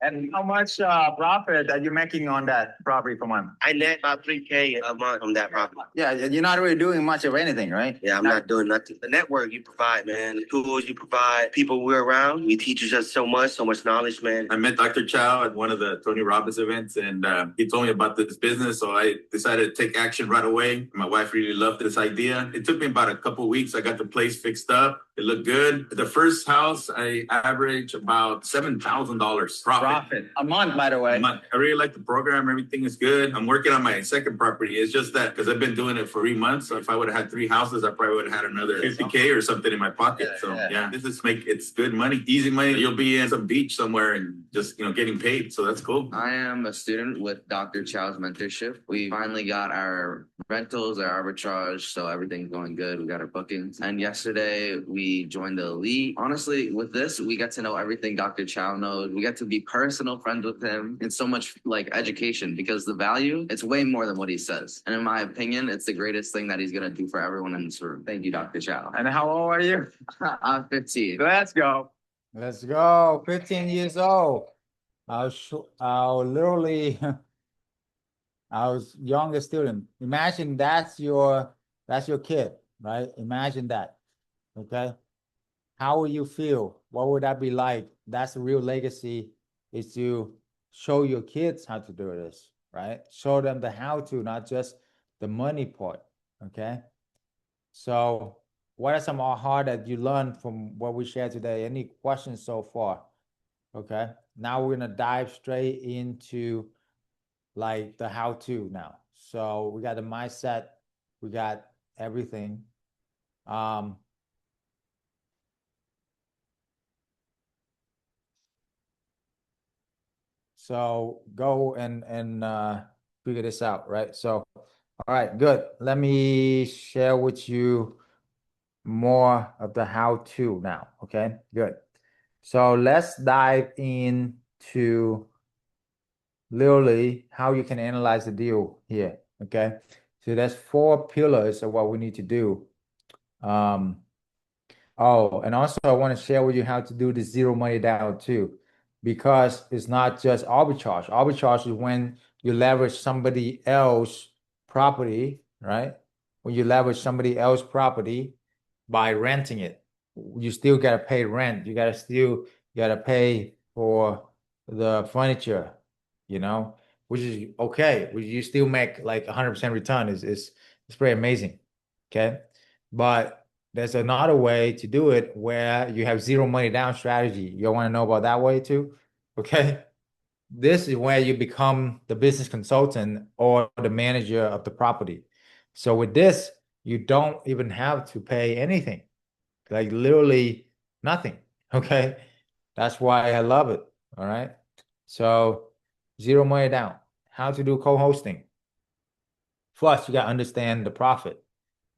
C: And how much profit are you making on that property per month?
F: I net about $3K a month from that property.
C: Yeah, you're not really doing much of anything, right?
F: Yeah, I'm not doing nothing. The network you provide, man. The tools you provide, people we're around. We teach us so much knowledge, man.
G: I met Dr. Chau at one of the Tony Robbins events, and he told me about this business. So I decided to take action right away. My wife really loved this idea. It took me about a couple of weeks. I got the place fixed up. It looked good. The first house, I averaged about $7,000 profit.
C: A month, by the way.
G: I really like the program. Everything is good. I'm working on my second property. It's just that because I've been doing it for 3 months. So if I would have had 3 houses, I probably would have had another 50K or something in my pocket. This is it's good money, easy money. You'll be in some beach somewhere and just getting paid. So that's cool.
H: I am a student with Dr. Chau's mentorship. We finally got our rentals, our arbitrage, so everything's going good. We got our bookings. And yesterday we joined the elite. Honestly, with this, we get to know everything Dr. Chau knows. We get to be personal friends with him, and so much education, because the value, it's way more than what he says. And in my opinion, it's the greatest thing that he's gonna do for everyone in this room. Thank you, Dr. Chau.
C: And how old are you?
H: I'm 15.
C: Let's go.
A: Let's go. 15 years old. I'll literally, I was youngest student. Imagine that's your kid, right? Imagine that. Okay. how will you feel? What would that be like? That's the real legacy, is to show your kids how to do this, right? Show them the how to, not just the money part, okay? So what are some aha that you learned from what we shared today? Any questions so far? Okay, now we're gonna dive straight into like the how to now. So we got the mindset, we got everything. So go and figure this out, right? So, all right, good. Let me share with you more of the how to now. Okay, good. So let's dive into literally how you can analyze the deal here. Okay, so there's 4 pillars of what we need to do. Oh, and also I want to share with you how to do the zero money down too, because it's not just arbitrage. Arbitrage is when you leverage somebody else property, right? When you leverage somebody else property by renting it, you still gotta pay rent. You gotta pay for the furniture, which is okay. You still make like 100% return. It's pretty amazing. Okay, but there's another way to do it where you have zero money down strategy. You want to know about that way too? Okay. This is where you become the business consultant or the manager of the property. So with this, you don't even have to pay anything, like literally nothing. Okay. That's why I love it. All right. So zero money down. How to do co-hosting. First, you got to understand the profit.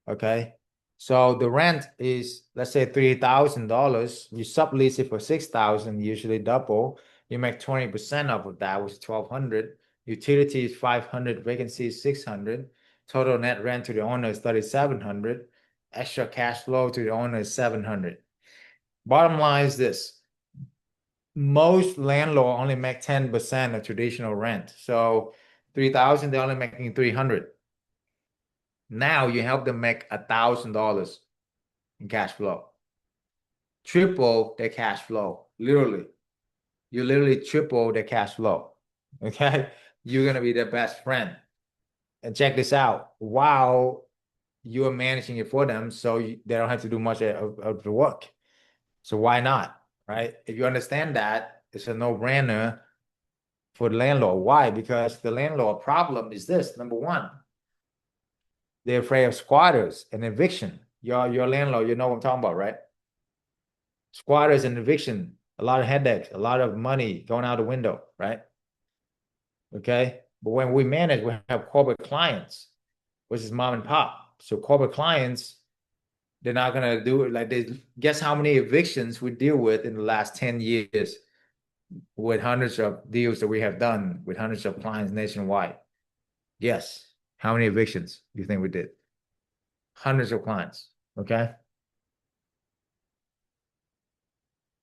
A: Okay. So the rent is, let's say $3,000. You sublease it for 6,000, usually double. You make 20% of that, which is 1,200. Utility is 500, vacancy is 600. Total net rent to the owner is 3,700. Extra cash flow to the owner is 700. Bottom line is this. Most landlord only make 10% of traditional rent. So 3,000, they're only making 300. Now you help them make $1,000 in cash flow. Triple their cash flow, literally. You literally triple their cash flow. Okay. You're gonna be their best friend. And check this out. While you're managing it for them, so they don't have to do much of the work. So why not? Right? If you understand that, it's a no-brainer for the landlord. Why? Because the landlord problem is this. Number one, they're afraid of squatters and eviction. Your landlord, you know what I'm talking about, right? Squatters and eviction, a lot of headaches, a lot of money going out the window, right? Okay. But when we manage, we have corporate clients, which is mom and pop. So corporate clients, they're not gonna do it like this. Guess how many evictions we deal with in the last 10 years with hundreds of deals that we have done with hundreds of clients nationwide. Yes. How many evictions do you think we did? Hundreds of clients. Okay.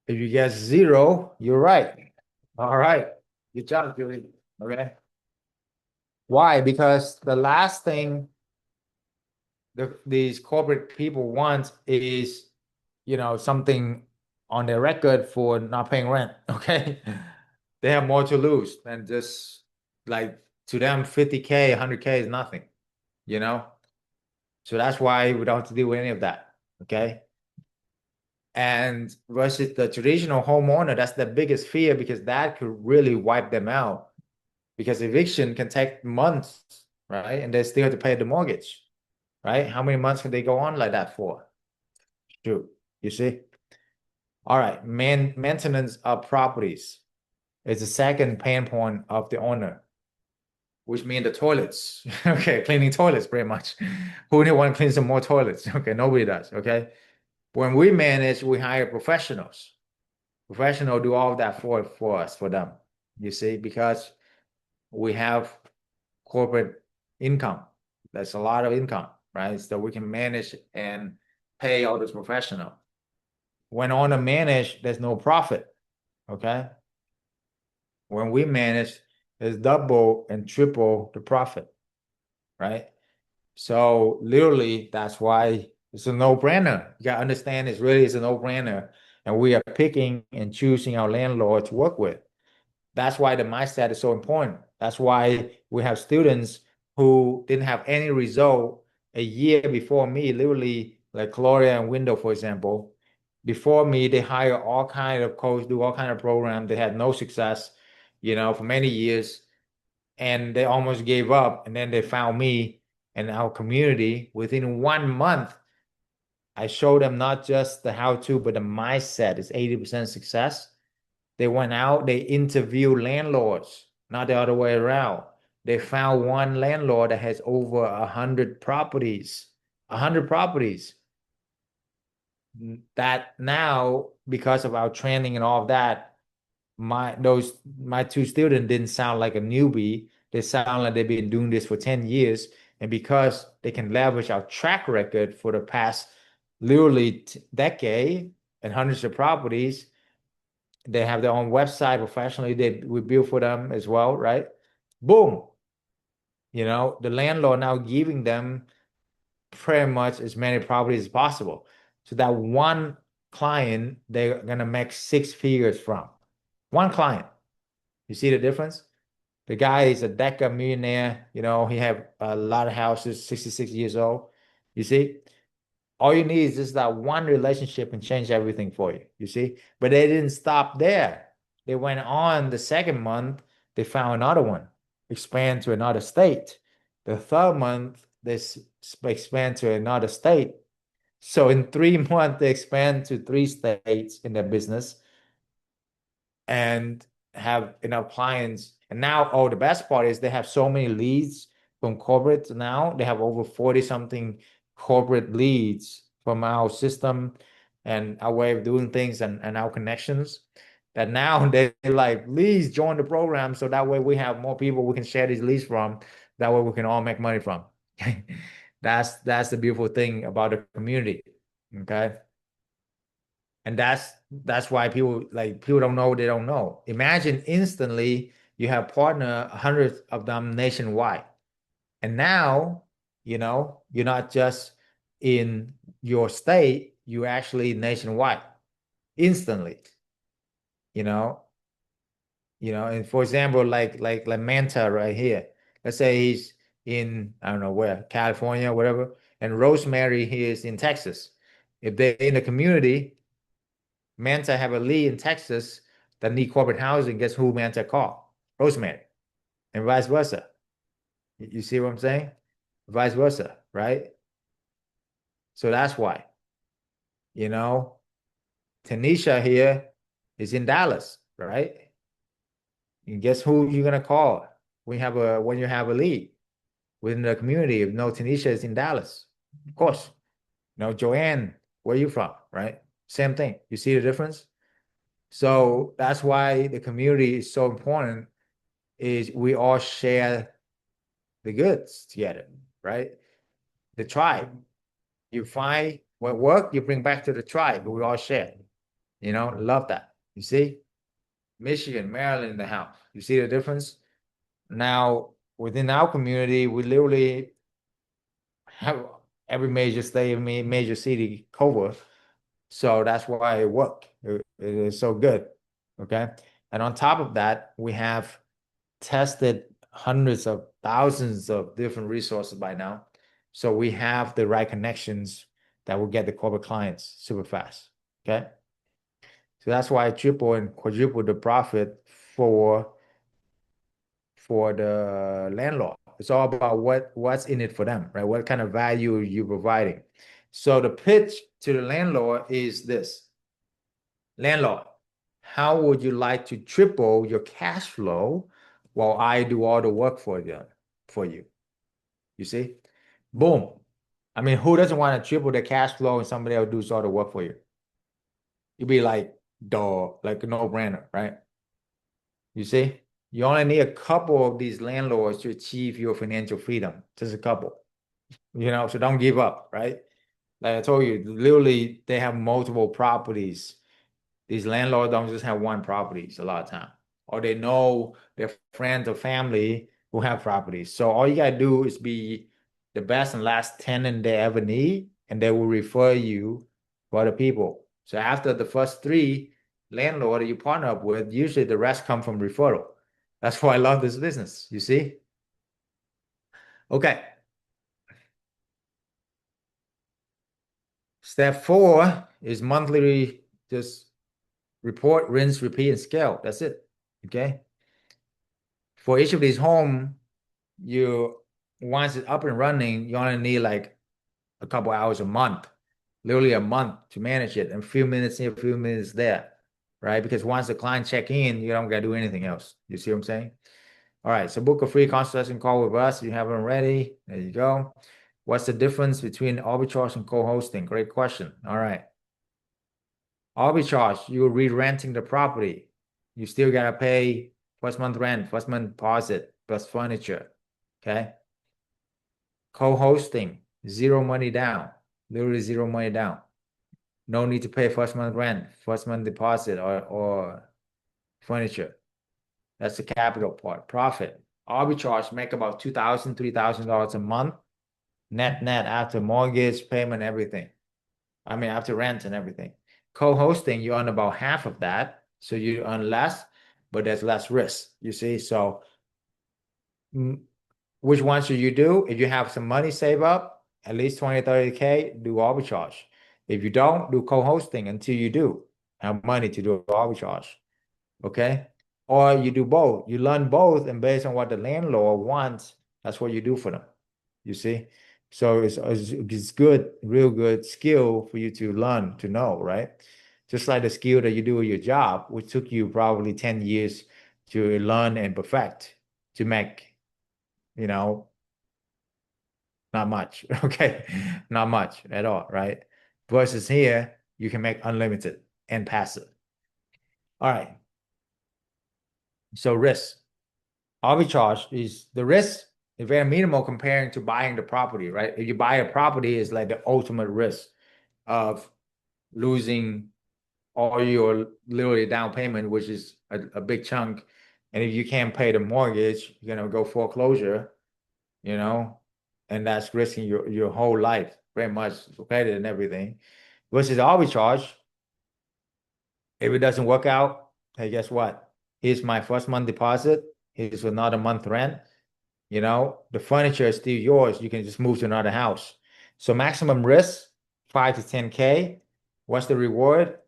A: If you guess 0, you're right. All right. Good job, Julie. Okay. Why? Because the last thing these corporate people want is, something on their record for not paying rent. Okay. They have more to lose than just like, to them, 50K, 100K is nothing, you know? So that's why we don't have to deal with any of that. Okay. And versus the traditional homeowner, that's the biggest fear, because that could really wipe them out, because eviction can take months, right? And they still have to pay the mortgage, right? How many months can they go on like that for? Shoot, you see? All right, maintenance of properties is the second pain point of the owner, which means the toilets. Okay, cleaning toilets pretty much. Who do want to clean some more toilets? Okay, nobody does, okay? When we manage, we hire professionals. Professional do all that for us, for them, you see, because we have corporate income. That's a lot of income, right? So we can manage and pay all this professional. When owner manage, there's no profit. Okay. When we manage, there's double and triple the profit, right? So literally, that's why It's a no-brainer. You gotta understand it's a no-brainer. And we are picking and choosing our landlord to work with. That's why the mindset is so important. That's why we have students who didn't have any result a year before me, literally like Gloria and Window, for example. Before me, they hire all kind of coach, do all kind of programs. They had no success, for many years, and they almost gave up. And then they found me and our community. Within 1 month, I showed them not just the how-to, but the mindset is 80% success. They went out, they interviewed landlords, not the other way around. They found one landlord that has over 100 properties, 100 properties. That now, because of our training and all of that, my two students didn't sound like a newbie. They sound like they've been doing this for 10 years. And because they can leverage our track record for the past literally decade and hundreds of properties, they have their own website professionally. We build for them as well, right? Boom. The landlord now giving them pretty much as many properties as possible. So that one client, they're gonna make 6 figures from. One client. You see the difference? The guy is a Deca millionaire, he have a lot of houses, 66 years old. You see? All you need is just that one relationship and change everything for you. You see? But they didn't stop there. They went on the second month, they found another one, expand to another state. The third month, they expand to another state. So in 3 months, they expand to 3 states in their business and have enough clients. And now, the best part is they have so many leads from corporate now. They have over 40 something corporate leads from our system and our way of doing things and our connections that now they're like, please join the program. So that way we have more people we can share these leads from. That way we can all make money from. That's the beautiful thing about the community. Okay. And that's why people don't know, they don't know. Imagine instantly you have partner hundreds of them nationwide. And now, you're not just in your state, you're actually nationwide instantly, you know, and for example, like Manta right here. Let's say he's in, I don't know where, California, whatever, and Rosemary here is in Texas. If they're in the community, Manta have a lead in Texas that need corporate housing, guess who Manta call? Rosemary, and vice versa. You see what I'm saying? Vice versa, right? So that's why, you know, Tanisha here is in Dallas, right? And guess who you're gonna call when you have a lead within the community? If no, Tanisha is in Dallas, of course. No, Joanne, where you from, right? Same thing. You see the difference? So that's why the community is so important, is we all share the goods together, right? The tribe. You find what work, you bring back to the tribe, but we all share. Love that. You see? Michigan, Maryland in the house. You see the difference? Now, within our community, we literally have every major state, major city covered. So that's why it worked. It is so good. Okay. And on top of that, we have tested hundreds of thousands of different resources by now. So we have the right connections that will get the corporate clients super fast. Okay. So that's why I triple and quadruple the profit for the landlord. It's all about what's in it for them, right? What kind of value are you providing? So the pitch to the landlord is this. Landlord, how would you like to triple your cash flow while I do all the work for you? You see? Boom. I mean, who doesn't want to triple the cash flow and somebody else does all the work for you? You'd be like, duh, like a no-brainer, right? You see? You only need a couple of these landlords to achieve your financial freedom. Just a couple. So don't give up, right? Like I told you, literally they have multiple properties. These landlords don't just have one properties a lot of time. Or they know their friends or family who have properties. So all you gotta do is be the best and last tenant they ever need, and they will refer you to other people. So after the first 3 landlord you partner up with, usually the rest come from referral. That's why I love this business, you see? Okay. Step 4 is monthly, just report, rinse, repeat, and scale. That's it. Okay. For each of these home, once it's up and running, you only need like a couple hours a month, literally a month to manage it, and a few minutes here, a few minutes there, right? Because once the client check in, you don't gotta do anything else. You see what I'm saying? All right, so book a free consultation call with us if you haven't already. There you go. What's the difference between arbitrage and co-hosting? Great question. All right. Arbitrage, you're re-renting the property. You still gotta pay first month rent, first month deposit, plus furniture. Okay. Co-hosting, zero money down, literally zero money down. No need to pay first month rent, first month deposit, or furniture. That's the capital part. Profit. Arbitrage make about $2,000, $3,000 a month, net after mortgage payment, everything. I mean, after rent and everything. Co-hosting, you earn about half of that, so you earn less, but there's less risk. You see, so which one should you do? If you have some money save up, at least 20, 30K, do arbitrage. If you don't, do co-hosting until you do have money to do arbitrage. Okay? Or you do both. You learn both, and based on what the landlord wants, that's what you do for them. You see? So it's good, real good skill for you to learn, to know, right? Just like the skill that you do with your job, which took you probably 10 years to learn and perfect, to make, not much, okay? Not much at all, right? Versus here, you can make unlimited and passive. All right. So risk. Arbitrage is the risk is very minimal comparing to buying the property, right? If you buy a property, it's like the ultimate risk of losing all your literally down payment, which is a big chunk. And if you can't pay the mortgage, you're gonna go foreclosure, and that's risking your whole life, very much credit and everything. Versus arbitrage, if it doesn't work out, hey, guess what? Here's my first month deposit. Here's another month rent. The furniture is still yours. You can just move to another house. So maximum risk, 5 to 10K. What's the reward?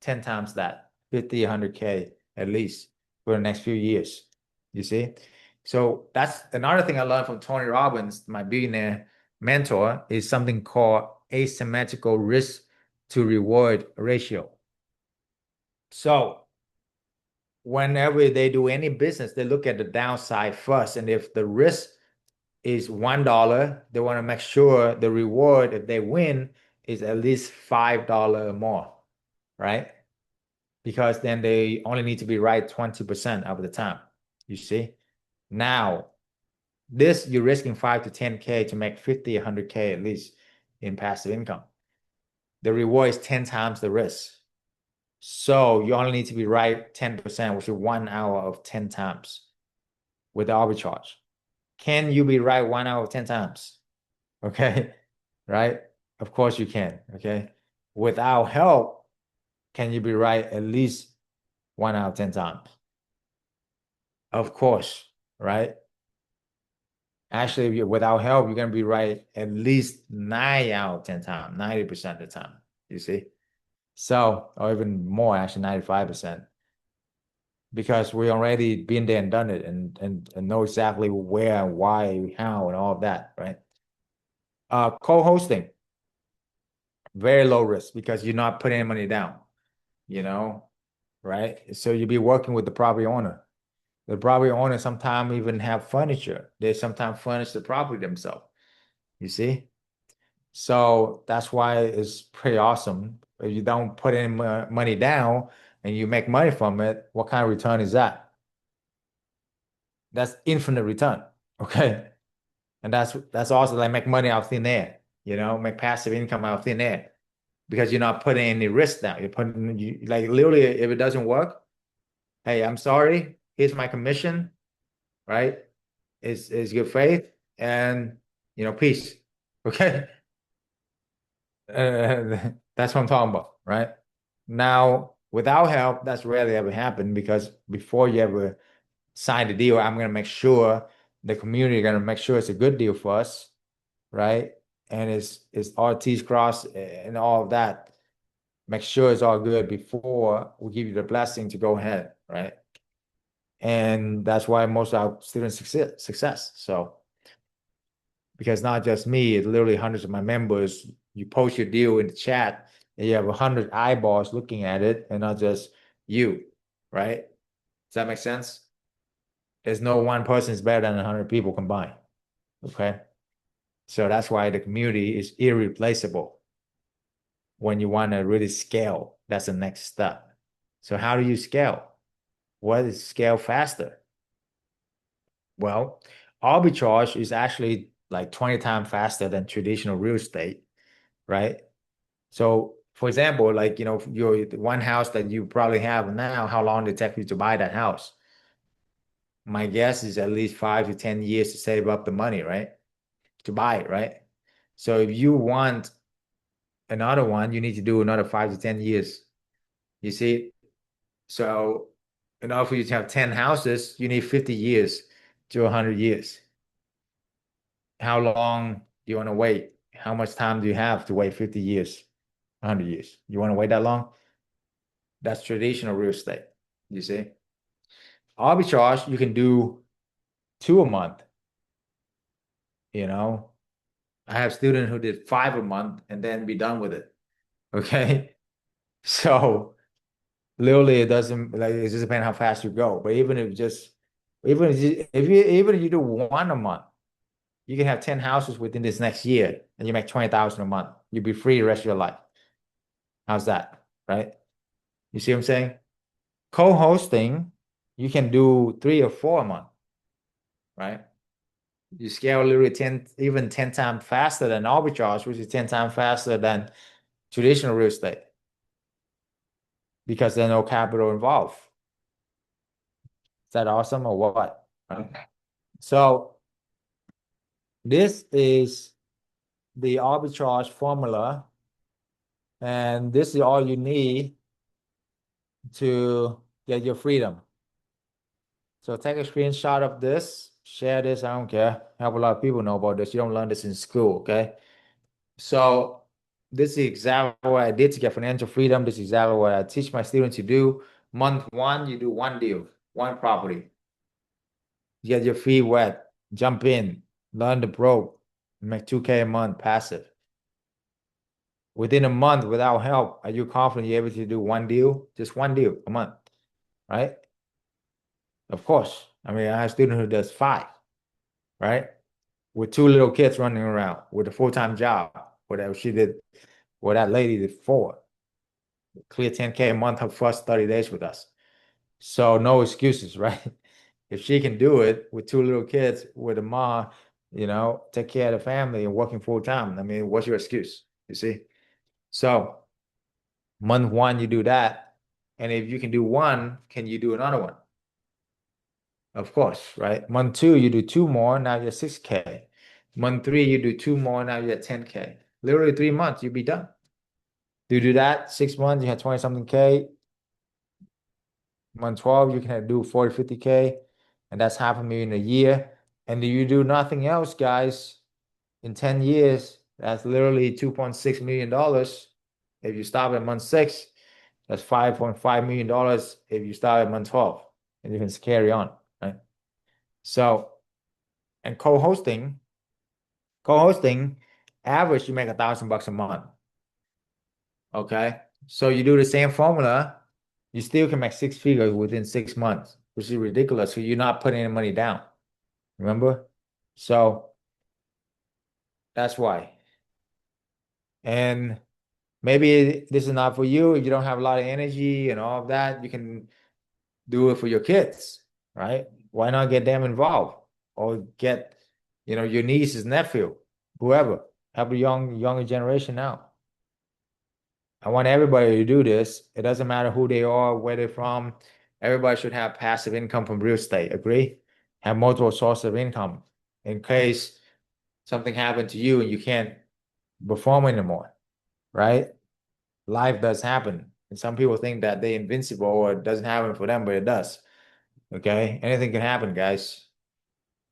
A: 10 times that, 50, 100K at least for the next few years. You see? So that's another thing I learned from Tony Robbins, my billionaire mentor, is something called asymmetrical risk to reward ratio. So whenever they do any business, they look at the downside first. And if the risk is $1, they want to make sure the reward, if they win, is at least $5 more, right? Because then they only need to be right 20% of the time. You see? Now, this you're risking 5 to 10K to make 50, 100K at least in passive income. The reward is 10 times the risk. So you only need to be right 10%, which is 1 hour of 10 times with the arbitrage. Can you be right 1 hour of 10 times? Okay, right? Of course you can, okay? Without help, can you be right at least 1 out of 10 times? Of course, right? Actually, if you're without help, you're gonna be right at least 9 out of 10 times, 90% of the time, you see? So, or even more, actually 95%. Because we already been there and done it and know exactly where and why, how, and all of that, right? Co-hosting, very low risk because you're not putting any money down, right? So you'll be working with the property owner. The property owner sometimes even have furniture. They sometimes furnish the property themselves, you see? So that's why it's pretty awesome. If you don't put any money down and you make money from it, what kind of return is that? That's infinite return, okay? And that's also like make money out of thin air, make passive income out of thin air because you're not putting any risk down. You're putting like literally if it doesn't work, hey, I'm sorry. Here's my commission, right? It's good faith and peace. Okay. That's what I'm talking about, right? Now, without help, that's rarely ever happened because before you ever sign the deal, I'm gonna make sure the community gonna make sure it's a good deal for us, right? And it's all T's crossed and all of that. Make sure it's all good before we give you the blessing to go ahead, right? And that's why most of our students success. So because not just me, it's literally hundreds of my members. You post your deal in the chat, and you have 100 eyeballs looking at it, and not just you, right? Does that make sense? There's no one person is better than 100 people combined. Okay, so that's why the community is irreplaceable. When you want to really scale, that's the next step. So how do you scale? What is scale faster? Well, arbitrage is actually like 20 times faster than traditional real estate, right? So, for example, like, your one house that you probably have now, how long did it take you to buy that house? My guess is at least 5 to 10 years to save up the money, right? To buy it, right? So if you want another one, you need to do another 5 to 10 years. You see? So in order for you to have 10 houses, you need 50 years to 100 years. How long do you want to wait? How much time do you have to wait 50 years, 100 years? You want to wait that long? That's traditional real estate. You see? Arbitrage, you can do two a month. You know, I have students who did five a month and then be done with it. Okay. So literally it doesn't like it just depends how fast you go. But even if you do one a month, you can have 10 houses within this next year and you make 20,000 a month. You'll be free the rest of your life. How's that? Right? You see what I'm saying? Co-hosting, you can do three or four a month, right? You scale literally 10 times faster than arbitrage, which is 10 times faster than traditional real estate because there's no capital involved. Is that awesome or what? Right? So this is the arbitrage formula, and this is all you need to get your freedom. So take a screenshot of this, share this, I don't care. Help a lot of people know about this. You don't learn this in school, okay? So this is exactly what I did to get financial freedom. This is exactly what I teach my students to do. Month one, you do one deal, one property. You get your feet wet, jump in, learn the rope, make 2K a month passive. Within a month, without help, are you confident you're able to do one deal? Just one deal a month, right? Of course. I mean, I have a student who does five, right? With two little kids running around with a full-time job, whatever she did, what that lady did four. Clear 10K a month her first 30 days with us. So no excuses, right? If she can do it with two little kids with a mom, take care of the family and working full time, I mean, what's your excuse? You see? So month one, you do that. And if you can do one, can you do another one? Of course, right? Month two, you do two more, now you're 6K. Month three, you do two more, now you're at 10K. Literally 3 months, you'll be done. You do that, 6 months, you have 20 something K. Month 12, you can do 40, 50K, and that's $500,000 a year. And you do nothing else, guys, in 10 years, that's literally $2.6 million. If you stop at month six, that's $5.5 million if you start at month 12, and you can carry on, right? So, and co-hosting, average, you make $1,000 a month. Okay. So you do the same formula, you still can make six figures within 6 months, which is ridiculous. So you're not putting any money down. Remember? So that's why. And maybe this is not for you. If you don't have a lot of energy and all of that, you can do it for your kids, right? Why not get them involved or get, your niece's nephew, whoever, help a younger generation now. I want everybody to do this. It doesn't matter who they are, where they're from. Everybody should have passive income from real estate. Agree? Have multiple sources of income in case something happened to you and you can't perform anymore. right? Life does happen. And some people think that they're invincible or it doesn't happen for them, but it does. Okay? Anything can happen, guys.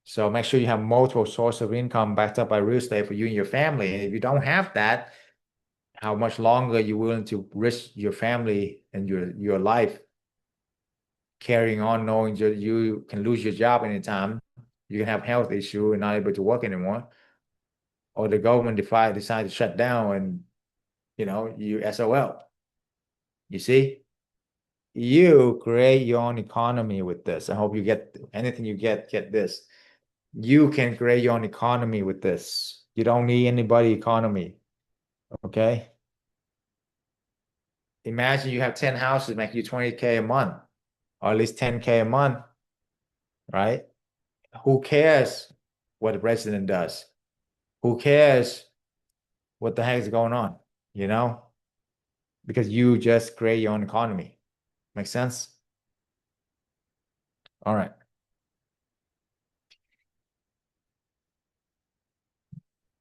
A: So make sure you have multiple sources of income backed up by real estate for you and your family. And if you don't have that, how much longer are you willing to risk your family and your life carrying on knowing you can lose your job anytime, you can have health issue and not able to work anymore, or the government decide to shut down and you SOL. You see? You create your own economy with this. I hope you get anything you get this. You can create your own economy with this. You don't need anybody economy. Okay? Imagine you have 10 houses make you 20K a month, or at least 10K a month, right? Who cares what the president does? Who cares what the heck is going on? You know? Because you just create your own economy. Make sense? All right.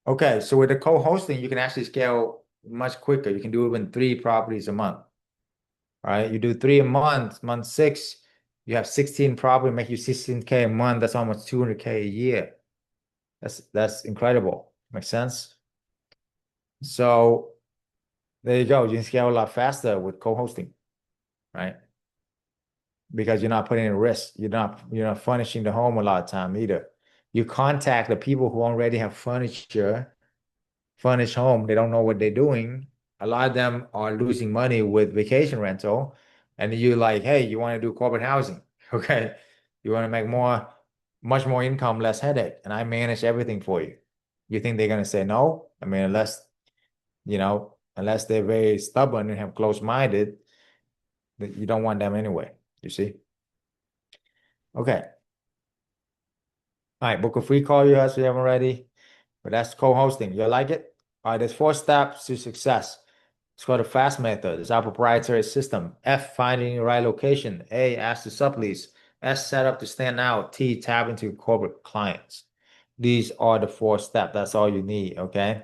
A: Okay, so with the co-hosting, you can actually scale much quicker. You can do even 3 properties a month. All right, you do 3 a month, month 6, you have 16 property, make you 16K a month. That's almost 200K a year. That's incredible. Makes sense? So there you go. You can scale a lot faster with co-hosting, right? Because you're not putting in risk. You're not furnishing the home a lot of time either. You contact the people who already have furnished home. They don't know what they're doing. A lot of them are losing money with vacation rental. And you're like, hey, you want to do corporate housing. Okay. You want to make much more income, less headache. And I manage everything for you. You think they're going to say no? I mean, unless they're very stubborn and have close-minded, you don't want them anyway. You see? Okay. All right. Book a free call you guys if you haven't already. But that's co-hosting. You like it? All right. There's 4 steps to success. It's called the FAST method. It's our proprietary system. F, finding the right location. A, ask to sublease. S, set up to stand out. T, tap into corporate clients. These are the 4 steps. That's all you need, okay?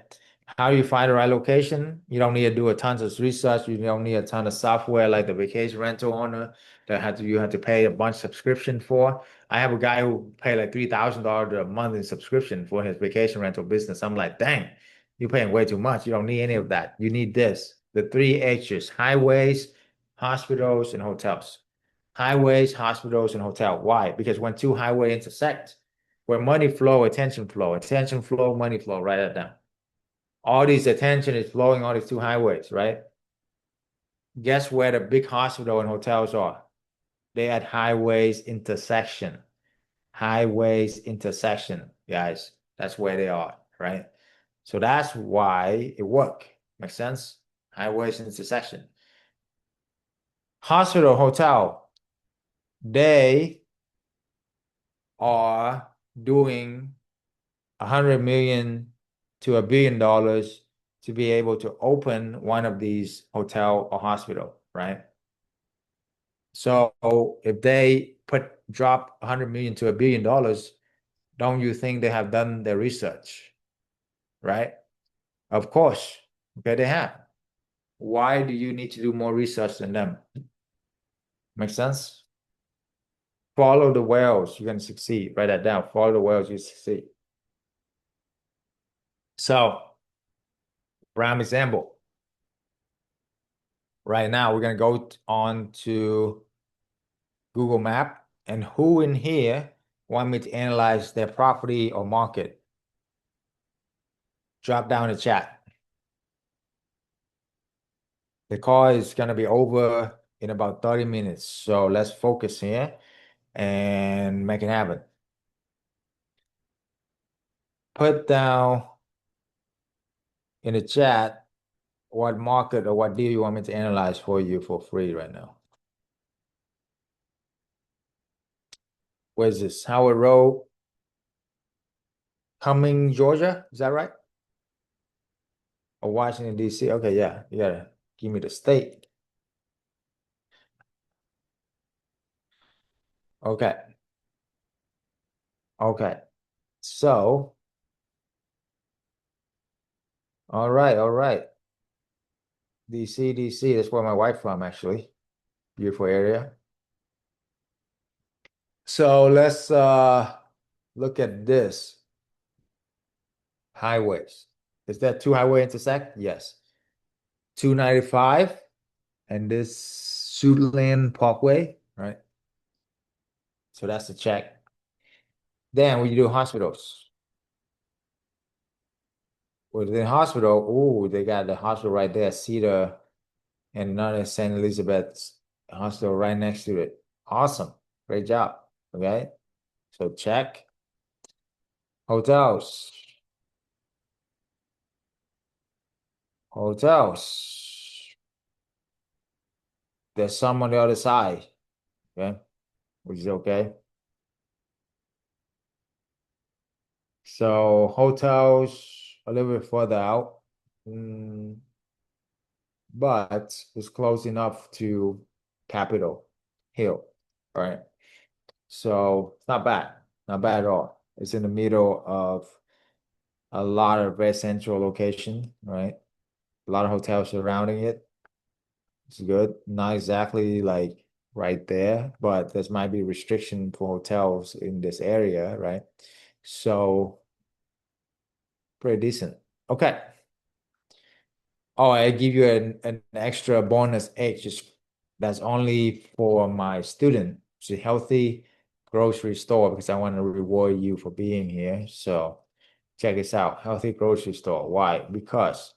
A: How do you find the right location? You don't need to do a tons of research. You don't need a ton of software like the vacation rental owner you have to pay a bunch subscription for. I have a guy who paid like $3,000 a month in subscription for his vacation rental business. I'm like, dang, you're paying way too much. You don't need any of that. You need this. The 3 H's: highways, hospitals, and hotels. Highways, hospitals, and hotel. Why? Because when 2 highways intersect, where money flow, attention flow, money flow, write that down. All this attention is flowing on these 2 highways, right? Guess where the big hospital and hotels are? They at highways intersection. Highways intersection, guys. That's where they are, right? So that's why it work. Make sense? Highways intersection. Hospital, hotel, they are doing 100 million to $1 billion to be able to open one of these hotel or hospital, right? So if they drop 100 million to $1 billion, don't you think they have done their research, right? Of course, okay, they have. Why do you need to do more research than them? Make sense? Follow the whales, you're gonna succeed. Write that down. Follow the whales, you succeed. So, prime example. Right now, we're gonna go on to Google Map, and who in here want me to analyze their property or market? Drop down in the chat. The call is gonna be over in about 30 minutes, so let's focus here and make it happen. Put down in the chat what market or what deal you want me to analyze for you for free right now. Where's this? Howard Road, Cumming, Georgia? Is that right? Or Washington, D.C.? Okay, yeah. You gotta give me the state. Okay. Okay. So, all right, all right. DC. That's where my wife from, actually. Beautiful area. So let's look at this. Highways. Is that two highway intersect? Yes. 295 and this Suitland Parkway, right? So that's the check. Then when you do hospitals. Within hospital, oh, they got the hospital right there, Cedar, and another St. Elizabeth's hospital right next to it. Awesome. Great job. Okay. So check. Hotels. Hotels. There's some on the other side. Okay. Which is okay. So hotels a little bit further out. But it's close enough to Capitol Hill, right? So it's not bad, not bad at all. It's in the middle of a lot of very central location, right? A lot of hotels surrounding it. It's good. Not exactly like right there, but there might be restriction for hotels in this area, right? So pretty decent. Okay. Oh, I give you an extra bonus egg. Just that's only for my student. It's a healthy grocery store because I want to reward you for being here. So check this out. Healthy grocery store. Why? Because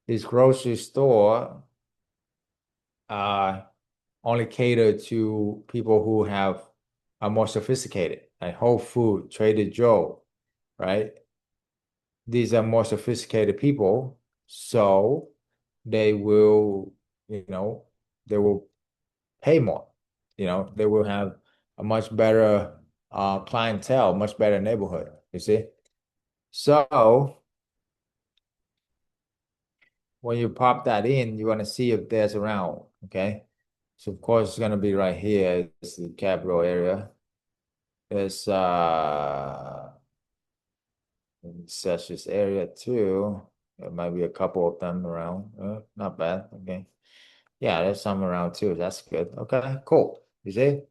A: this grocery store only cater to people who are more sophisticated, like Whole Food, Trader Joe, right? These are more sophisticated people, so they will, they will pay more. They will have a much better clientele, much better neighborhood, you see? So when you pop that in, you're gonna see if there's around, okay? So of course it's gonna be right here. It's the capital area. It's in such this area too. There might be a couple of them around. Not bad. Okay. Yeah, there's some around too. That's good. Okay, cool. You see?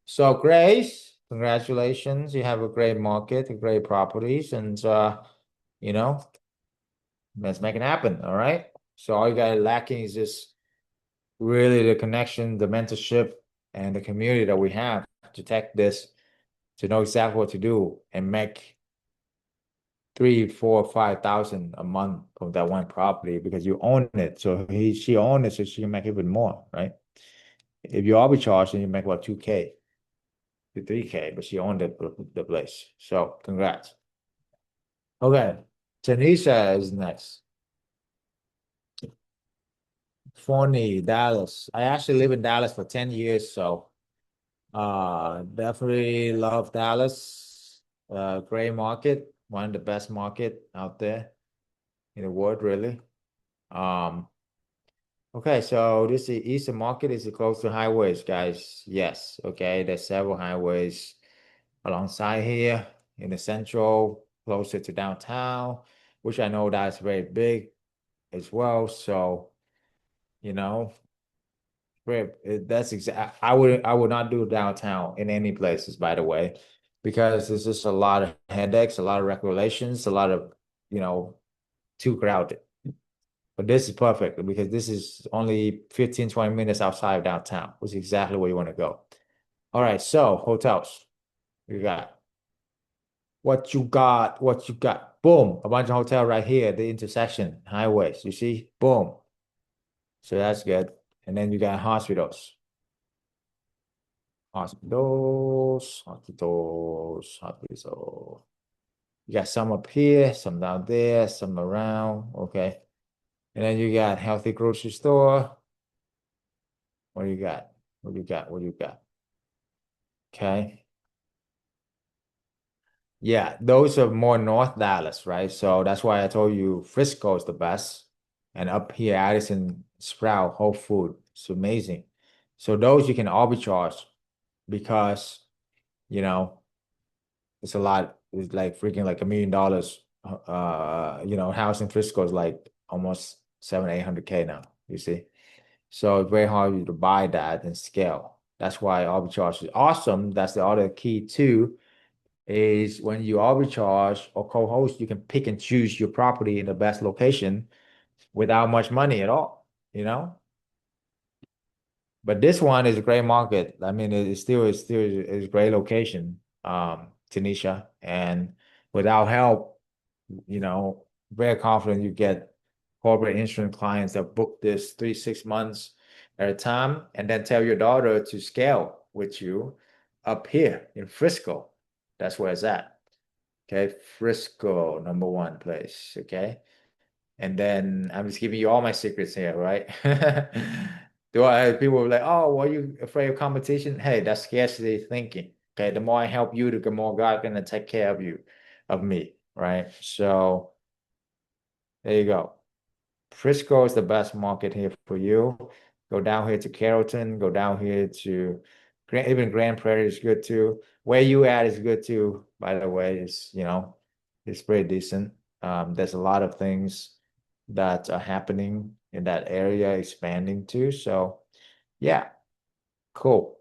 A: So Grace, congratulations. You have a great market, a great properties, and you know, let's make it happen. All right. So all you got lacking is just really the connection, the mentorship, and the community that we have to take this, to know exactly what to do and make 3, 4, 5,000 a month from that one property because you own it. So she owned it, so she can make even more, right? If you arbitrage, then you make about 2K to 3K, but she owned the place. So congrats. Okay. Tanisha is next. Forney, Dallas. I actually live in Dallas for 10 years, so definitely love Dallas. Great market, one of the best market out there in the world, really. Okay, so this is Eastern Market. Is it close to highways, guys? Yes. Okay, there's several highways alongside here in the central, closer to downtown, which I know that's very big as well. So, you know, that's exact. I would not do downtown in any places, by the way, because there's just a lot of headaches, a lot of regulations, a lot of, too crowded. But this is perfect because this is only 15, 20 minutes outside of downtown, which is exactly where you want to go. All right, so hotels. You got what you got, what you got. Boom, a bunch of hotel right here, the intersection, highways. You see? Boom. So that's good. And then you got hospitals. Hospitals. You got some up here, some down there, some around. Okay. And then you got healthy grocery store. What do you got? What do you got? What do you got? Okay. Yeah, those are more North Dallas, right? So that's why I told you Frisco is the best. And up here, Addison, Sprout, Whole Food. It's amazing. So those you can arbitrage because, you know, it's a lot. It's like freaking like $1 million. House in Frisco is like almost 700, 800K now. you see. So it's very hard to buy that and scale. That's why arbitrage is awesome. That's the other key too, is when you arbitrage or co-host, you can pick and choose your property in the best location without much money at all, you know? But this one is a great market. I mean, it's still is a great location, Tanisha. And without help, very confident you get corporate insurance clients that book this 3, 6 months at a time, and then tell your daughter to scale with you up here in Frisco. That's where it's at. Okay, Frisco, number one place. Okay. And then I'm just giving you all my secrets here, right? Do I have people like, oh, were you afraid of competition? Hey, that's scarcity thinking. Okay. The more I help you, the more God gonna take care of you, of me, right? So there you go. Frisco is the best market here for you. Go down here to Carrollton, go down here to even Grand Prairie is good too. Where you at is good too, by the way. It's pretty decent. There's a lot of things that are happening in that area, expanding too. So yeah, cool.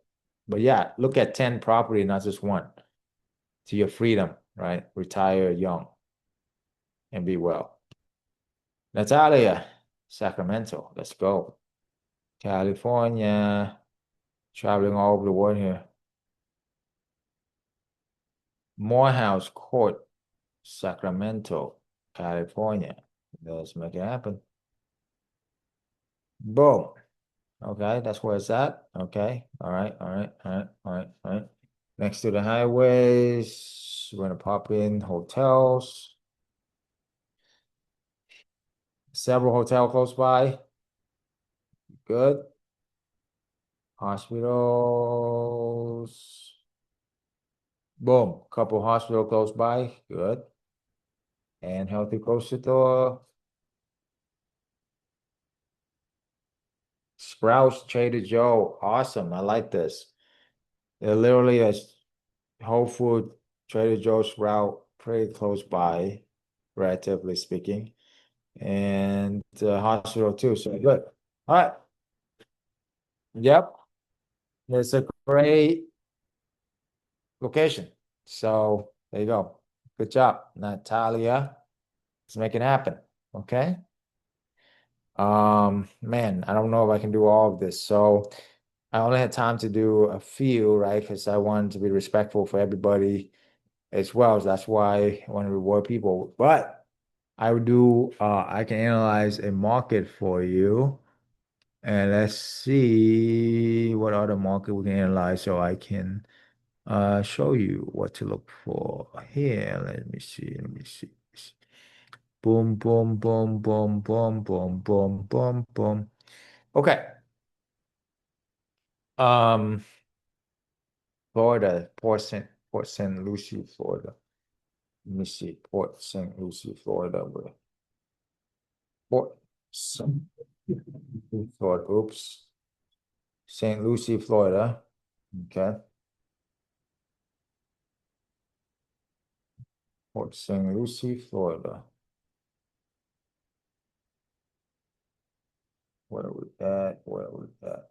A: But yeah, look at 10 property, not just one, to your freedom, right? Retire young and be well. Natalia, Sacramento, let's go. California, traveling all over the world here. Morehouse Court, Sacramento, California. Let's make it happen. Boom. Okay, that's where it's at. Okay. All right. All right. All right. All right. All right. Next to the highways, we're gonna pop in hotels. Several hotels close by. Good. Hospitals. Boom. Couple hospital close by. Good. And healthy grocery store. Sprouts, Trader Joe. Awesome. I like this. They're literally a Whole Food, Trader Joe, Sprout, pretty close by, relatively speaking. And hospital too. So good. All right. Yep. It's a great location. So there you go. Good job, Natalia. Let's make it happen. Okay. Man, I don't know if I can do all of this. So I only had time to do a few, right? Because I wanted to be respectful for everybody as well. So that's why I want to reward people. But I would do I can analyze a market for you. And let's see what other market we can analyze so I can show you what to look for here. Let me see. Let me see. Boom, boom, boom, boom, boom, boom, boom, boom, boom. Okay. Um, Florida, Port St. Lucie, Florida. Let me see. Port St. Lucie, Florida. Port St. Florida. Oops. St. Lucie, Florida. Okay. Port St. Lucie, Florida. Where are we at? Where are we at?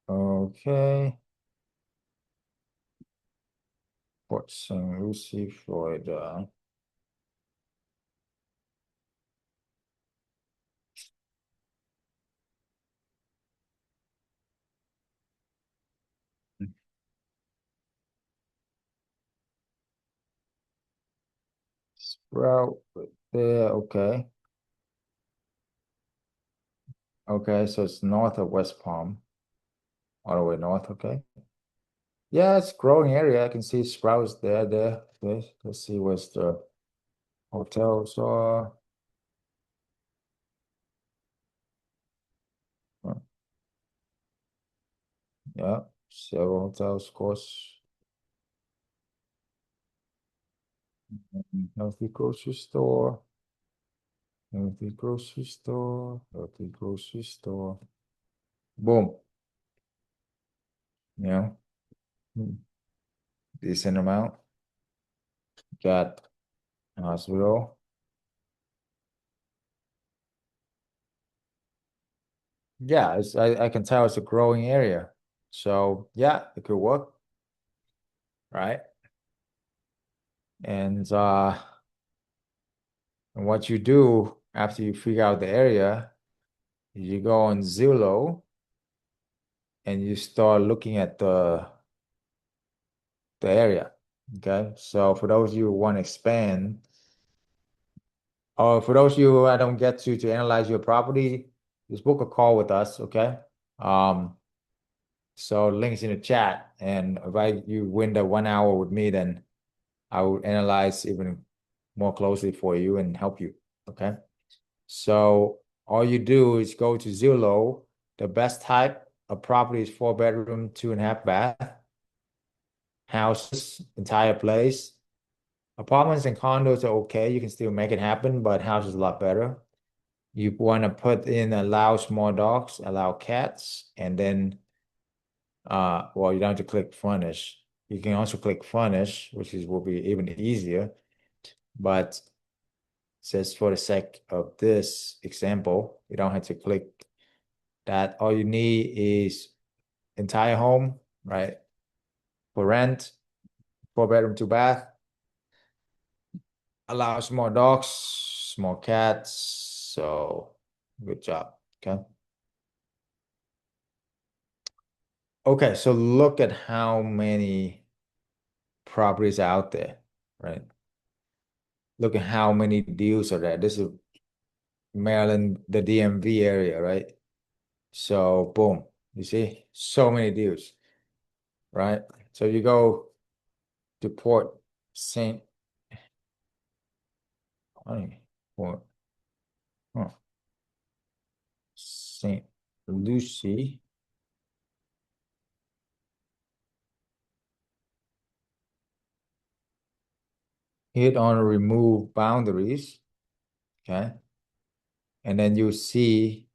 A: Okay. Port St. Lucie, Florida. Sprout right there. Okay. Okay, so it's north of West Palm. All the way north, okay. Yeah, it's growing area. I can see Sprouts there. Okay, let's see where's the hotels are. Yeah, several hotels, of course. Healthy grocery store. Healthy grocery store. Healthy grocery store. Boom. Yeah. Decent amount. got hospital. Yeah, I can tell it's a growing area. So yeah, it could work, right? And what you do after you figure out the area, you go on Zillow and you start looking at the area. Okay. So for those of you who want to expand, or for those of you who I don't get to analyze your property, just book a call with us, okay? Um, so links in the chat, and if you win the 1 hour with me, then I will analyze even more closely for you and help you, okay? So all you do is go to Zillow. The best type of property is 4 bedroom, 2.5 bath, houses, entire place. Apartments and condos are okay. You can still make it happen, but house is a lot better. You want to put in allow small dogs, allow cats, and then well, you don't have to click furnish. You can also click furnish, which will be even easier. But just for the sake of this example, you don't have to click that. All you need is entire home, right? For rent, 4 bedroom, 2 bath, allow small dogs, small cats. So good job. Okay. Okay, so look at how many properties out there, right? Look at how many deals are there. This is Maryland, the DMV area, right? So boom, you see so many deals, right? So you go to Port St. Port, huh, St. Lucie. Hit on remove boundaries, okay? And then you see,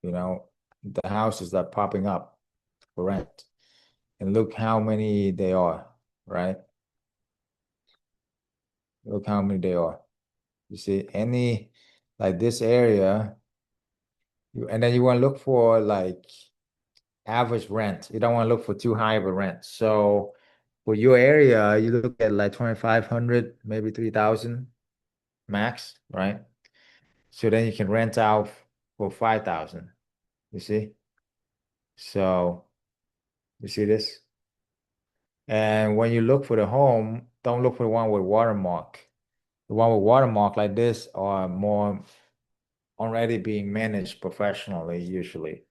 A: the houses that are popping up for rent. And look how many they are, right? Look how many they are. You see any like this area, and then you want to look for like average rent. You don't want to look for too high of a rent. So for your area, you look at like 2,500, maybe 3,000 max, right? So then you can rent out for 5,000. You see? So you see this? And when you look for the home, don't look for the one with watermark. The one with watermark like this are more already being managed professionally, usually.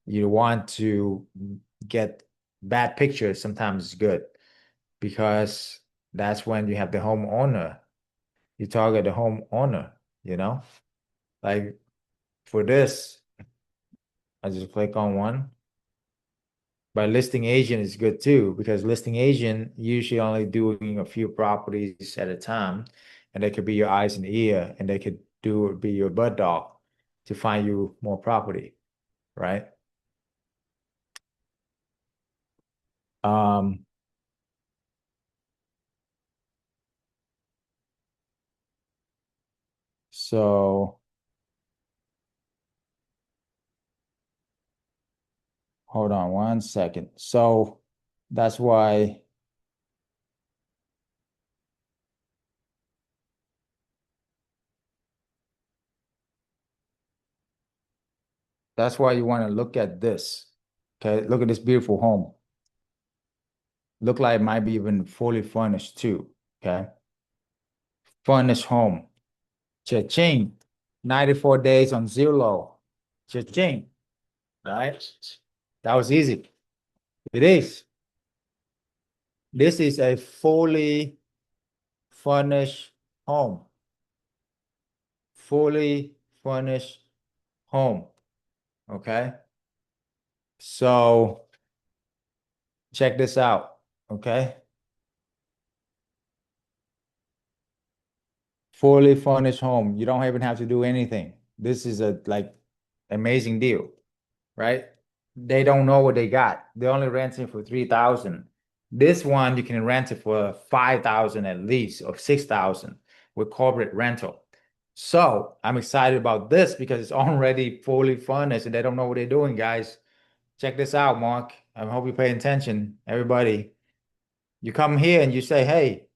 A: You want to get bad pictures, sometimes it's good because that's when you have the homeowner. You target the homeowner, you know? Like for this, I just click on one. But listing agent is good too, because listing agent usually only doing a few properties at a time, and they could be your eyes and ear, and they could be your bird dog to find you more property, right? Um, so hold on 1 second. So that's why you want to look at this. Okay, look at this beautiful home. Look like it might be even fully furnished too. Okay. Furnished home. Cha-ching. 94 days on Zillow. Cha-ching. Right? That was easy. It is. This is a fully furnished home. Fully furnished home. Okay. So check this out. Okay. Fully furnished home. You don't even have to do anything. This is a like amazing deal, right? They don't know what they got. They're only renting for 3,000. This one you can rent it for 5,000 at least or 6,000 with corporate rental. So I'm excited about this because it's already fully furnished and they don't know what they're doing, guys. Check this out, Mark. I hope you pay attention, everybody. You come here and you say, hey,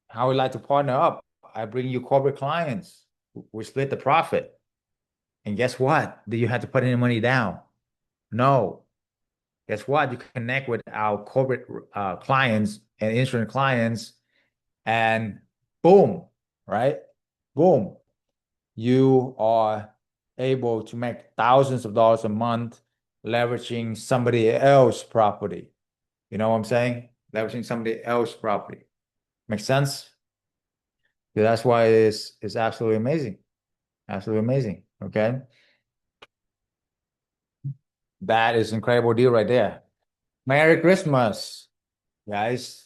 A: how would you like to partner up? I bring you corporate clients. We split the profit. And guess what? Do you have to put any money down? No. Guess what? You connect with our corporate clients and insurance clients, and boom, right? Boom. You are able to make thousands of dollars a month leveraging somebody else's property. You know what I'm saying? Leveraging somebody else's property. Make sense? Yeah, that's why it's absolutely amazing. Absolutely amazing. Okay. That is an incredible deal right there. Merry Christmas, guys.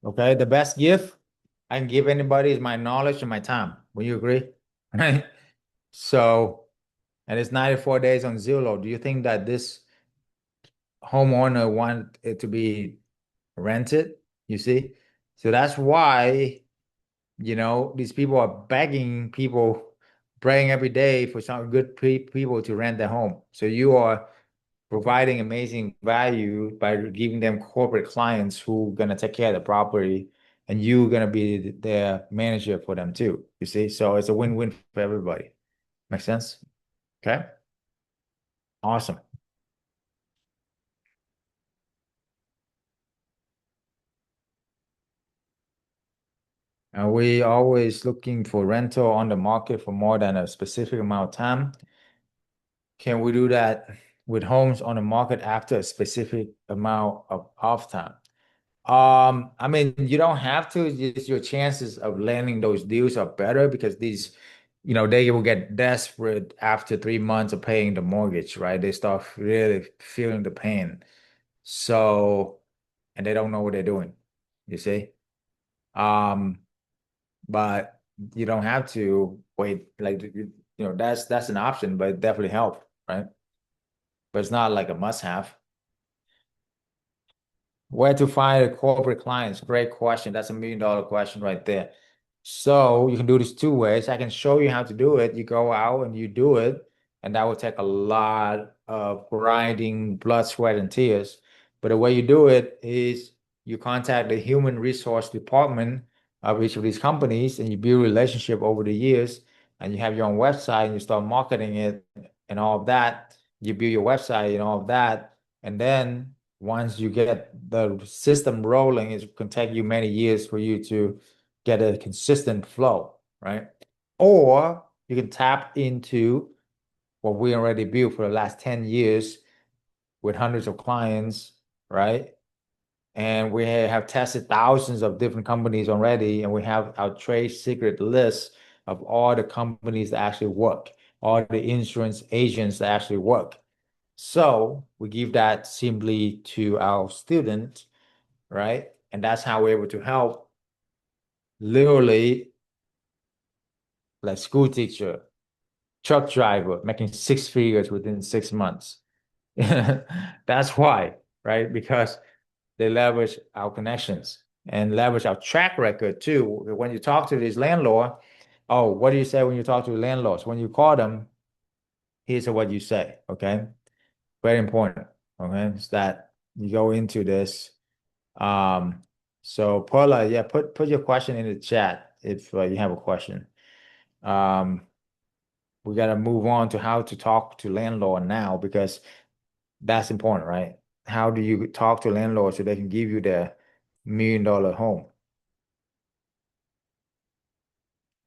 A: Okay. The best gift I can give anybody is my knowledge and my time. Will you agree? Right? So, and it's 94 days on Zillow. Do you think that this homeowner want it to be rented? You see? So that's why, these people are begging people, praying every day for some good people to rent their home. So you are providing amazing value by giving them corporate clients who gonna take care of the property, and you gonna be their manager for them too. You see? So it's a win-win for everybody. Make sense? Okay. Awesome. Are we always looking for rental on the market for more than a specific amount of time? Can we do that with homes on the market after a specific amount of off time? I mean, you don't have to. Just your chances of landing those deals are better because they will get desperate after 3 months of paying the mortgage, right? They start really feeling the pain. So, and they don't know what they're doing, you see? Um, but you don't have to wait. Like, that's an option, but it definitely help, right? But it's not like a must-have. Where to find a corporate clients? Great question. That's $1 million question right there. So you can do this two ways. I can show you how to do it. You go out and you do it, and that will take a lot of grinding, blood, sweat, and tears. But the way you do it is you contact the human resource department of each of these companies, and you build a relationship over the years, and you have your own website, and you start marketing it and all of that. You build your website and all of that, and then once you get the system rolling, it can take you many years for you to get a consistent flow, right? Or you can tap into what we already built for the last 10 years with hundreds of clients, right? And we have tested thousands of different companies already, and we have our trade secret list of all the companies that actually work, all the insurance agents that actually work. So we give that simply to our student, right? And that's how we're able to help literally like school teacher, truck driver making six figures within 6 months. That's why, right? Because they leverage our connections and leverage our track record too. When you talk to this landlord, oh, what do you say when you talk to landlords? When you call them, here's what you say, okay? Very important, okay? It's that you go into this. So Paula, yeah, put your question in the chat if you have a question. We got to move on to how to talk to landlord now because that's important, right? How do you talk to landlord so they can give you the $1 million home?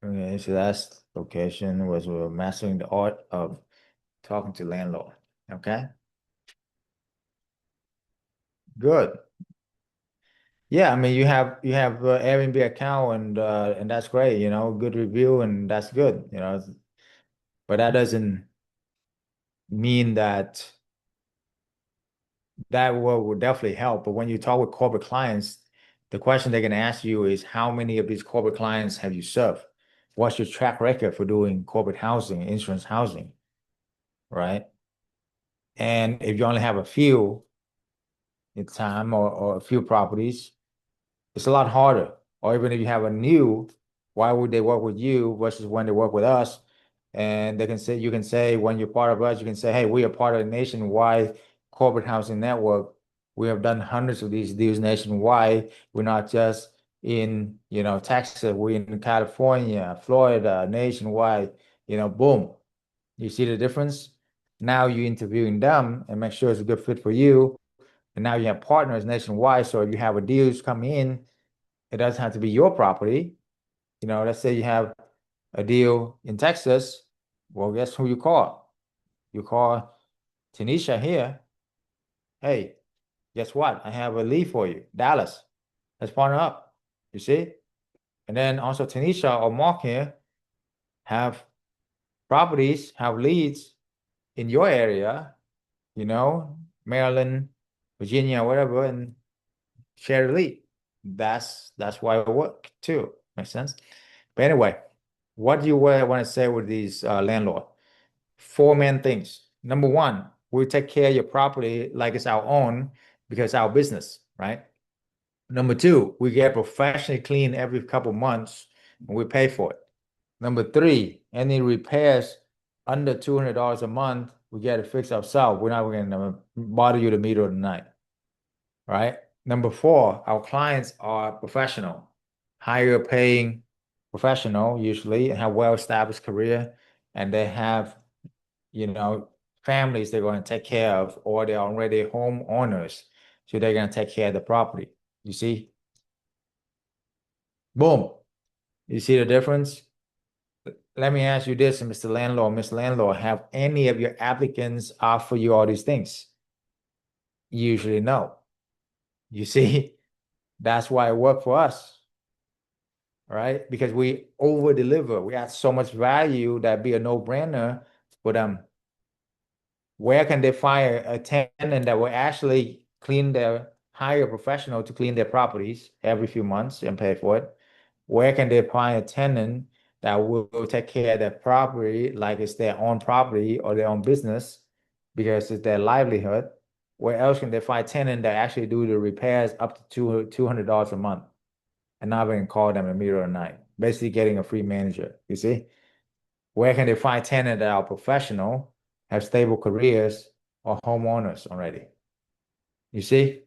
A: Okay, so that's location was we're mastering the art of talking to landlord. Okay, good. Yeah, I mean you have Airbnb account and that's great, good review and that's good, but that doesn't mean that will definitely help. But when you talk with corporate clients, the question they're going to ask you is how many of these corporate clients have you served? What's your track record for doing corporate housing, insurance housing, right? And if you only have a few, in time or a few properties, it's a lot harder. Or even if you have a new, why would they work with you versus when they work with us? And they can say, you can say, when you're part of us, you can say, hey, we are part of a nationwide corporate housing network. We have done hundreds of these deals nationwide. We're not just in, Texas, we're in California, Florida, nationwide, boom. You see the difference? Now you're interviewing them and make sure it's a good fit for you. And now you have partners nationwide. So if you have a deals come in, it doesn't have to be your property. Let's say you have a deal in Texas. Well, guess who you call? You call Tanisha here. Hey, guess what? I have a lead for you, Dallas. Let's partner up. You see? And then also Tanisha or Mark here have properties, have leads in your area, Maryland, Virginia, whatever, and share the lead. That's why it work too. Makes sense. But anyway, what do you want to say with these landlord? Four main things. Number one, we take care of your property like it's our own because it's our business, right? Number two, we get professionally clean every couple months and we pay for it. Number three, any repairs under $200 a month, we get it fixed ourselves. We're not going to bother you the middle of the night, right? Number four, our clients are professional, higher paying professional usually, and have well-established career, and they have, families they're going to take care of, or they're already homeowners, so they're going to take care of the property. You see? Boom. You see the difference? Let me ask you this, Mr. Landlord, Miss Landlord, have any of your applicants offer you all these things? Usually no. You see, that's why it worked for us, right? Because we over deliver. We add so much value that be a no-brainer for them. Where can they find a tenant that will actually hire a professional to clean their properties every few months and pay for it? Where can they find a tenant that will take care of their property like it's their own property or their own business because it's their livelihood? Where else can they find a tenant that actually do the repairs up to $200 a month and not even call them in the middle of the night? Basically getting a free manager, you see? Where can they find tenants that are professional, have stable careers, or homeowners already? You see?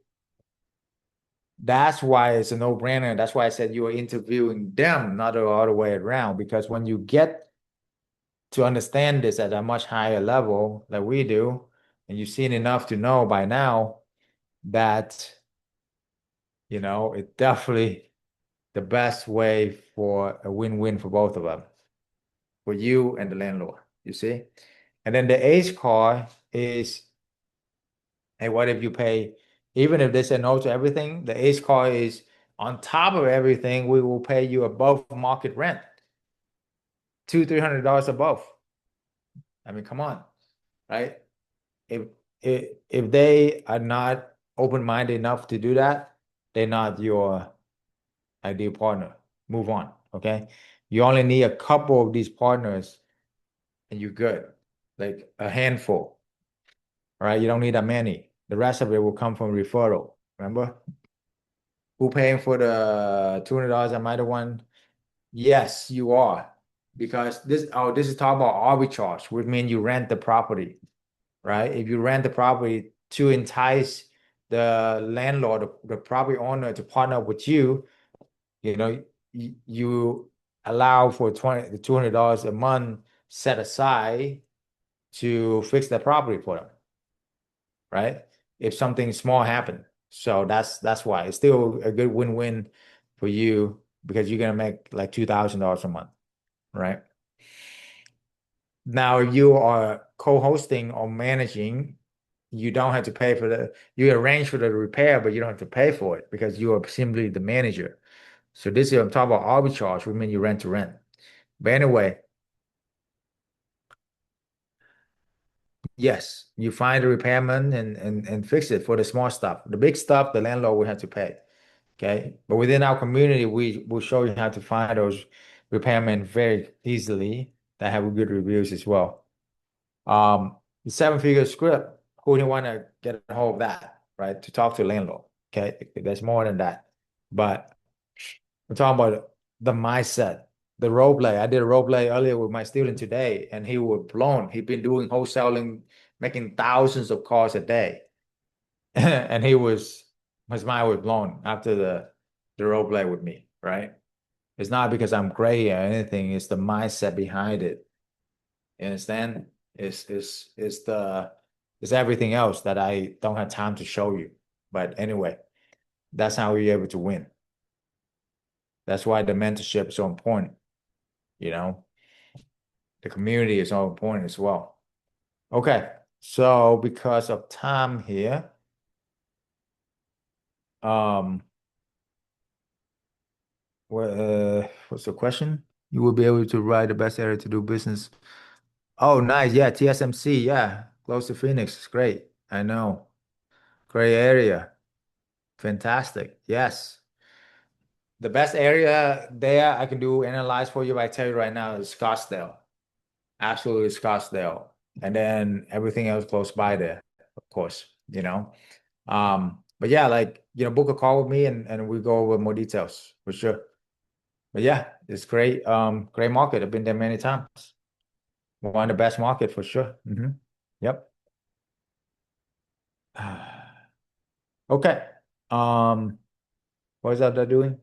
A: That's why it's a no-brainer. That's why I said you are interviewing them, not the other way around. Because when you get to understand this at a much higher level like we do, and you've seen enough to know by now that, it's definitely the best way for a win-win for both of them, for you and the landlord, you see? And then the ACE card is, hey, what if you pay, even if they say no to everything, the ACE card is on top of everything, we will pay you above market rent, $200-300 above. I mean, come on, right? If if they are not open-minded enough to do that, they're not your ideal partner. Move on, okay? You only need a couple of these partners and you're good, like a handful, all right? You don't need that many. The rest of it will come from referral, remember? Who paying for the $200 am I the one? Yes, you are. Because this is talking about arbitrage, which means you rent the property, right? If you rent the property to entice the landlord, the property owner to partner with you, you allow for $200 a month set aside to fix the property for them, right? If something small happened. So that's why it's still a good win-win for you because you're gonna make like $2,000 a month, right? Now, if you are co-hosting or managing, you don't have to pay for you arrange for the repair, but you don't have to pay for it because you are simply the manager. So this is, I'm talking about arbitrage, which means you rent to rent. But anyway, yes, you find the repairman and fix it for the small stuff. The big stuff, the landlord will have to pay. Okay. But within our community, we will show you how to find those repairmen very easily that have good reviews as well. The seven-figure script, who do you want to get a hold of that? right? To talk to landlord. Okay, there's more than that. But we're talking about the mindset, the role play. I did a role play earlier with my student today, and he was blown. He'd been doing wholesaling, making thousands of calls a day. And his mind was blown after the role play with me, right? It's not because I'm great or anything, it's the mindset behind it. You understand? It's everything else that I don't have time to show you. But anyway, that's how we're able to win. That's why the mentorship is so important. You know, the community is so important as well. Okay, so because of time here, what's the question? You will be able to write the best area to do business. Oh, nice. Yeah, TSMC. Yeah, close to Phoenix. It's great. I know. Great area. Fantastic. Yes. The best area there I can do analyze for you, but I tell you right now is Scottsdale. Absolutely Scottsdale. And then everything else close by there, of course, you know. But yeah, like, book a call with me and we go over more details for sure. But yeah, it's great. Great market. I've been there many times. One of the best market for sure. Yep. Okay. What is that they're doing?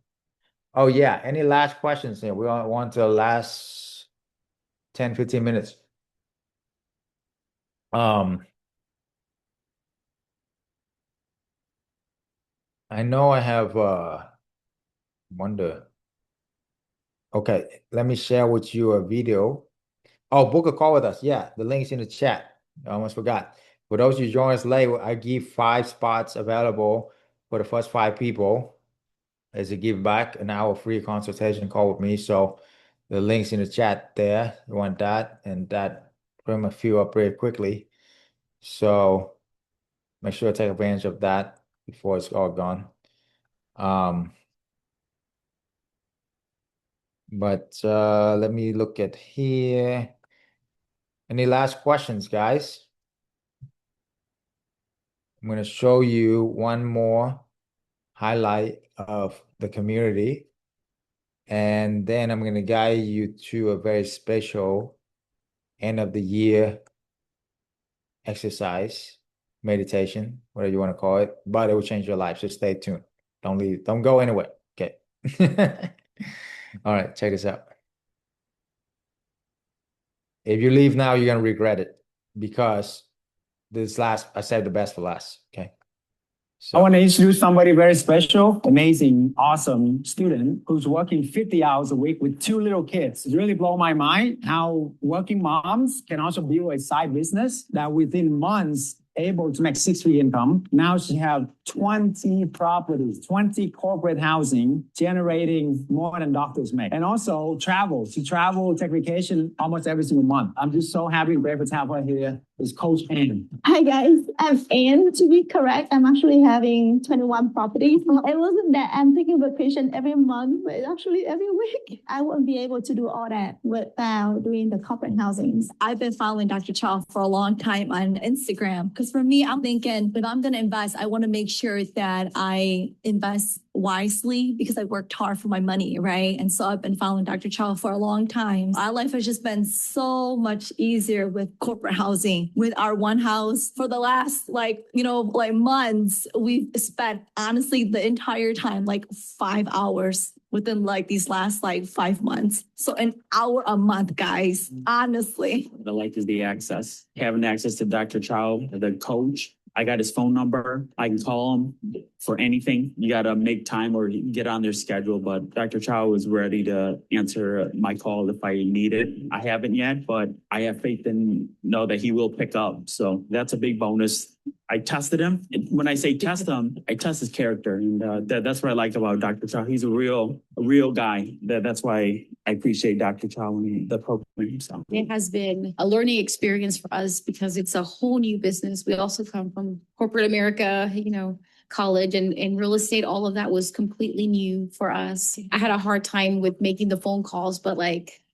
A: Oh yeah. Any last questions here? We want the last 10, 15 minutes. I know I have wonder. Okay, let me share with you a video. Oh, book a call with us. Yeah, the link's in the chat. I almost forgot. For those who join us late, I give 5 spots available for the first 5 people as a give back an hour free consultation call with me. So the link's in the chat there. You want that, and that pretty much fill up very quickly. So make sure to take advantage of that before it's all gone. But let me look at here. Any last questions, guys? I'm going to show you one more highlight of the community. And then I'm going to guide you to a very special end of the year exercise, meditation, whatever you want to call it, but it will change your life. So stay tuned. Don't leave, don't go anywhere. Okay. All right, check this out. If you leave now, you're gonna regret it because I saved the best for last. Okay.
I: I want to introduce somebody very special, amazing, awesome student who's working 50 hours a week with 2 little kids. It really blew my mind how working moms can also build a side business that within months able to make 6-figure income. Now she have 20 properties, 20 corporate housing, generating more than doctors make. And also travel. She travel, take vacation almost every single month. I'm just so happy and grateful to have her here. Is Coach Ann.
J: Hi guys, I'm Ann. To be correct, I'm actually having 21 properties. It wasn't that I'm taking vacation every month, but actually every week. I wouldn't be able to do all that without doing the corporate housings.
K: I've been following Dr. Chau for a long time on Instagram because for me, I'm thinking if I'm going to invest, I want to make sure that I invest wisely because I worked hard for my money, right? And so I've been following Dr. Chau for a long time. Our life has just been so much easier with corporate housing. With our one house for the last months, we've spent honestly the entire time 5 hours within these last 5 months. So an hour a month, guys, honestly.
I: What I like is the access, having access to Dr. Chau, the coach. I got his phone number. I can call him for anything. You got to make time or get on their schedule. But Dr. Chau is ready to answer my call if I need it. I haven't yet, but I have faith and know that he will pick up. So that's a big bonus. I tested him. When I say test him, I test his character. And that's what I like about Dr. Chau. He's a real guy. That's why I appreciate Dr. Chau and the program. So.
K: It has been a learning experience for us because it's a whole new business. We also come from corporate America, college and real estate. All of that was completely new for us. I had a hard time with making the phone calls, but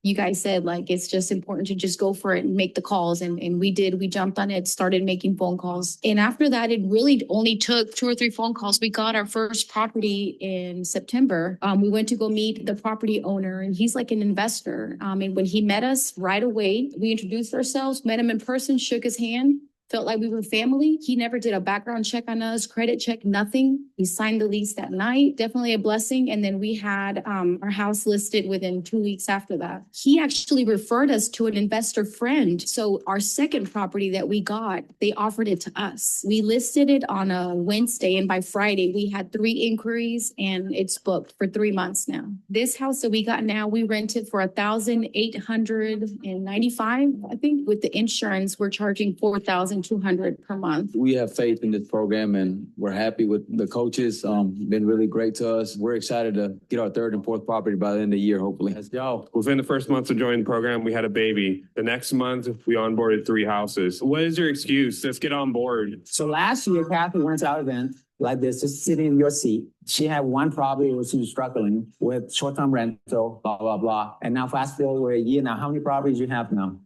L: you guys said, like, it's just important to just go for it and make the calls. And we did, we jumped on it, started making phone calls. And after that, it really only took 2 or 3 phone calls. We got our first property in September. We went to go meet the property owner, and he's like an investor. And when he met us right away, we introduced ourselves, met him in person, shook his hand. Felt like we were family. He never did a background check on us, credit check, nothing. He signed the lease that night. Definitely a blessing. And then we had our house listed within 2 weeks after that. He actually referred us to an investor friend. So our second property that we got, they offered it to us. We listed it on a Wednesday, and by Friday we had 3 inquiries, and it's booked for 3 months now. This house that we got now, we rented for $1,895. I think with the insurance, we're charging $4,200 per month.
M: We have faith in this program, and we're happy with the coaches. Been really great to us. We're excited to get our 3rd and 4th property by the end of the year, hopefully.
D: Let's go. Within the first month of joining the program, we had a baby. The next month, we onboarded 3 houses. What is your excuse? Let's get on board.
N: So last year, Kathy went to our event like this, just sitting in your seat. She had one property where she was struggling with short-term rental, blah, blah, blah. And now fast forward a year now, how many properties you have now?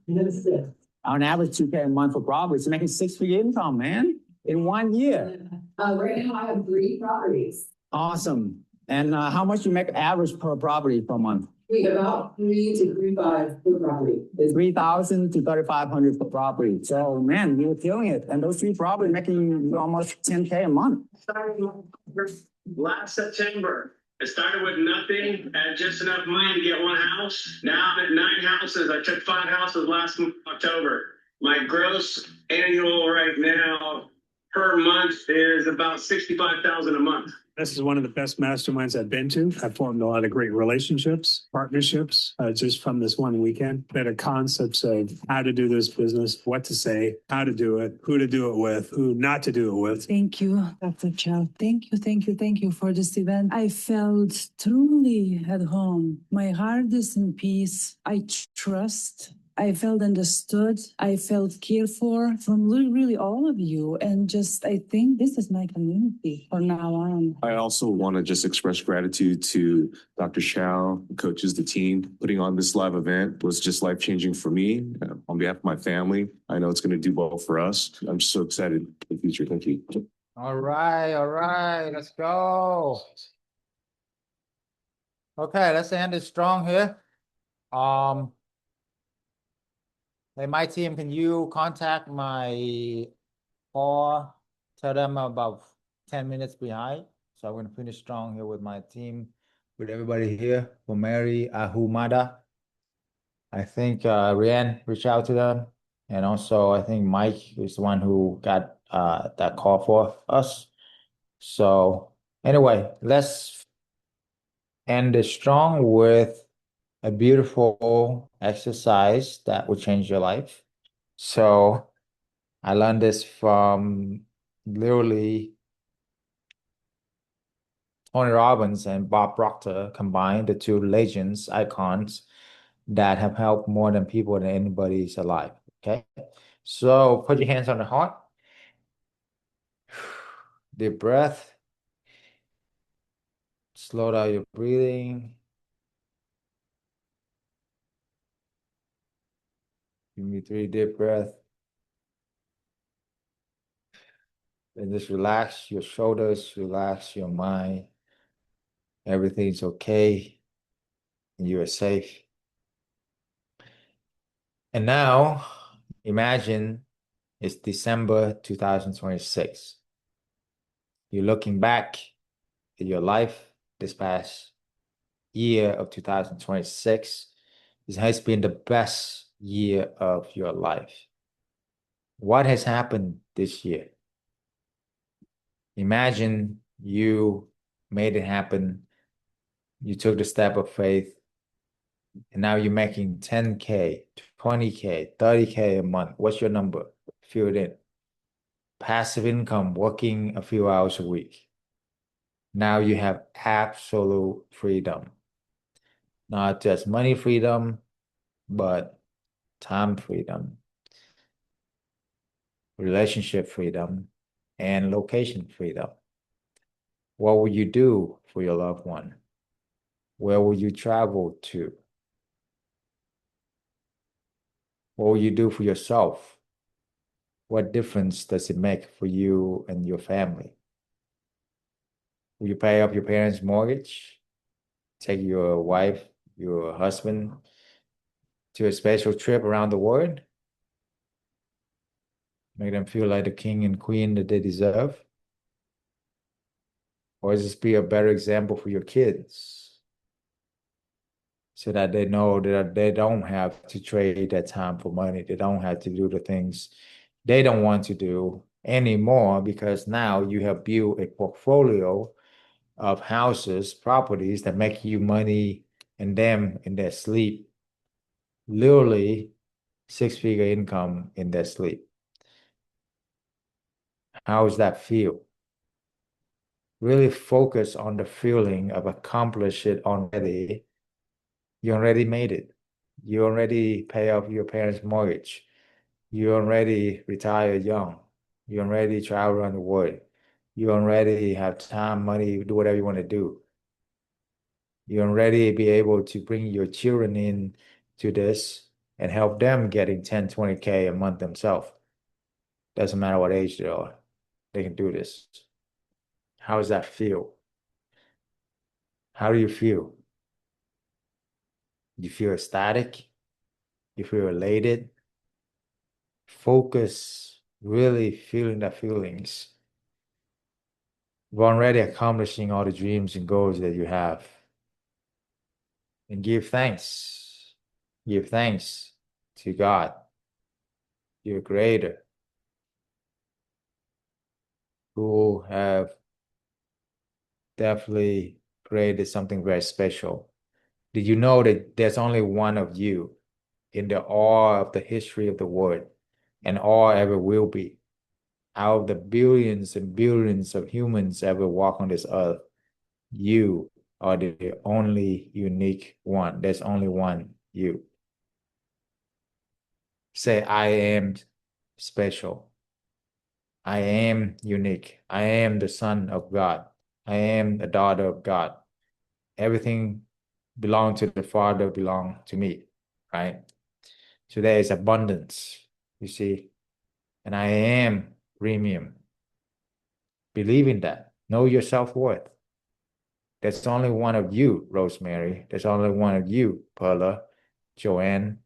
N: On average, $2K a month for properties. You're making 6-figure income, man, in 1 year.
O: Right now I have 3 properties.
N: Awesome. And how much you make average per property per month?
O: About 3 to 3.5 per property.
N: 3,000 to 3,500 per property. So man, you were killing it. And those 3 properties making almost 10K a month.
D: Last September, I started with nothing, had just enough money to get 1 house. Now I'm at 9 houses. I took 5 houses last October. My gross annual right now per month is about $65,000 a month.
P: This is one of the best masterminds I've been to. I've formed a lot of great relationships, partnerships, just from this one weekend. Better concepts of how to do this business, what to say, how to do it, who to do it with, who not to do it with.
O: Thank you, Dr. Chau. Thank you for this event. I felt truly at home. My heart is in peace. I trust. I felt understood. I felt cared for from really all of you. And just, I think this is my community from now on.
Q: I also want to just express gratitude to Dr. Chau, the coaches, the team. Putting on this live event was just life-changing for me. On behalf of my family, I know it's going to do well for us. I'm just so excited for the future. Thank you.
A: All right, let's go. Okay, let's end it strong here. Hey, my team, can you contact my or tell them about 10 minutes behind? So I'm going to finish strong here with my team, with everybody here. For Mary Ahumada, I think Rianne reached out to them. And also, I think Mike is the one who got that call for us. So anyway, let's end it strong with a beautiful exercise that will change your life. So I learned this from literally Tony Robbins and Bob Proctor combined, the 2 legends, icons that have helped more than people than anybody's alive. Okay. So put your hands on the heart. Deep breath. Slow down your breathing. Give me 3 deep breaths. And just relax your shoulders, relax your mind. Everything's okay. And you are safe. And now, imagine it's December 2026. You're looking back at your life this past year of 2026. This has been the best year of your life. What has happened this year? Imagine you made it happen. You took the step of faith, and now you're making 10K, 20K, 30K a month. What's your number? Fill it in. Passive income, working a few hours a week. Now you have absolute freedom. Not just money freedom, but time freedom, relationship freedom, and location freedom. What will you do for your loved one? Where will you travel to? what you do for yourself? What difference does it make for you and your family? Will you pay off your parents' mortgage? Take your wife, your husband to a special trip around the world? Make them feel like the king and queen that they deserve? Or just be a better example for your kids so that they know that they don't have to trade that time for money. They don't have to do the things they don't want to do anymore because now you have built a portfolio of houses, properties that make you money and them in their sleep. Literally 6-figure income in their sleep. How does that feel? Really focus on the feeling of accomplish it already. You already made it. You already pay off your parents' mortgage. You already retire young. You already travel around the world. You already have time, money, do whatever you want to do. You already be able to bring your children in to this and help them getting 10, 20K a month themselves. Doesn't matter what age they are. They can do this. How does that feel? How do you feel? You feel ecstatic? You feel elated? Focus, really feeling the feelings. We're already accomplishing all the dreams and goals that you have. And give thanks. Give thanks to God, your creator, who have definitely created something very special. Did you know that there's only one of you in the all of the history of the world, and all ever will be? Out of the billions and billions of humans ever walk on this earth, you are the only unique one. There's only one you. Say, I am special. I am unique. I am the son of God. I am the daughter of God. Everything belong to the Father, belong to me, right? So there is abundance, you see, and I am premium. Believe in that. Know your self-worth. There's only one of you, Rosemary. There's only one of you, Perla, Joanne,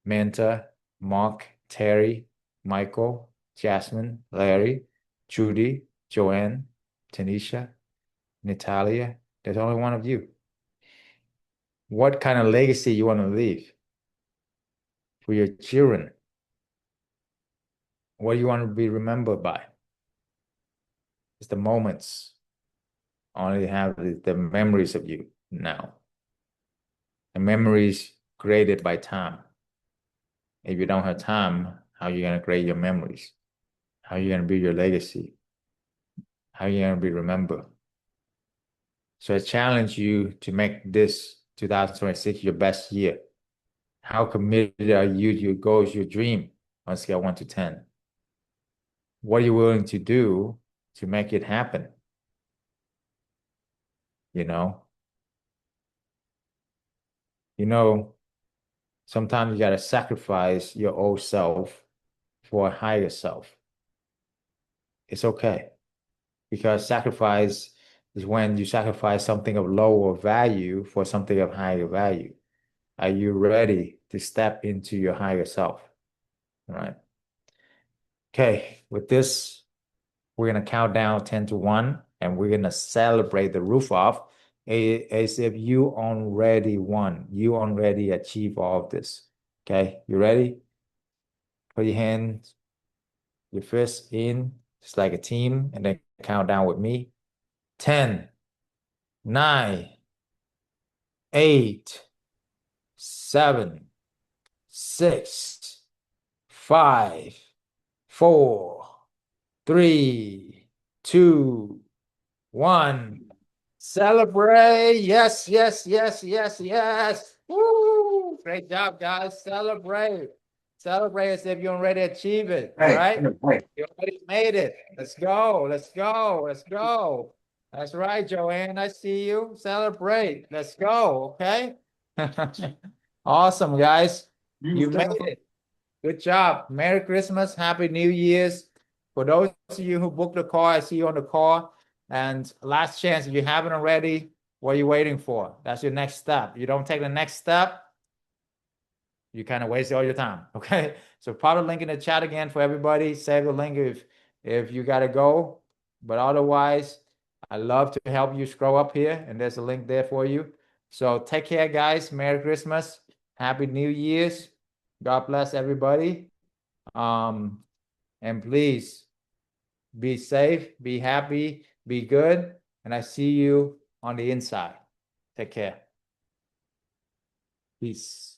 A: Manta, Mark, Terry, Michael, Jasmine, Larry, Judy, Joanne, Tanisha, Natalia. There's only one of you. What kind of legacy you want to leave for your children? What do you want to be remembered by? It's the moments. Only have the memories of you now. The memories created by time. If you don't have time, how are you going to create your memories? How are you going to build your legacy? How are you going to be remembered? So I challenge you to make this 2026 your best year. How committed are you to your goals, your dream on a scale 1 to 10? What are you willing to do to make it happen? You know? Sometimes you got to sacrifice your old self for a higher self. It's okay. Because sacrifice is when you sacrifice something of lower value for something of higher value. Are you ready to step into your higher self? All right. Okay, with this, we're going to count down 10 to 1, and we're going to celebrate the roof off as if you already won. You already achieved all of this. Okay, you ready? Put your hands, your fists in, just like a team, and then count down with me. 10, 9, 8, 7, 6, 5, 4, 3, 2, 1. Celebrate. Yes, yes, yes, yes, yes. Woo! Great job, guys. Celebrate. Celebrate as if you already achieved it. All right? You already made it. Let's go. Let's go. Let's go. That's right, Joanne. I see you. Celebrate. Let's go. Okay. Awesome, guys. You made it. Good job. Merry Christmas. Happy New Year's. For those of you who booked the car, I see you on the car. And last chance, if you haven't already, what are you waiting for? That's your next step. You don't take the next step, you kind of waste all your time. Okay. So put the link in the chat again for everybody. Save the link if you gotta go. But otherwise, I love to help you scroll up here, and there's a link there for you. So take care, guys. Merry Christmas. Happy New Year's. God bless everybody. And please be safe, be happy, be good. And I see you on the inside. Take care. Peace.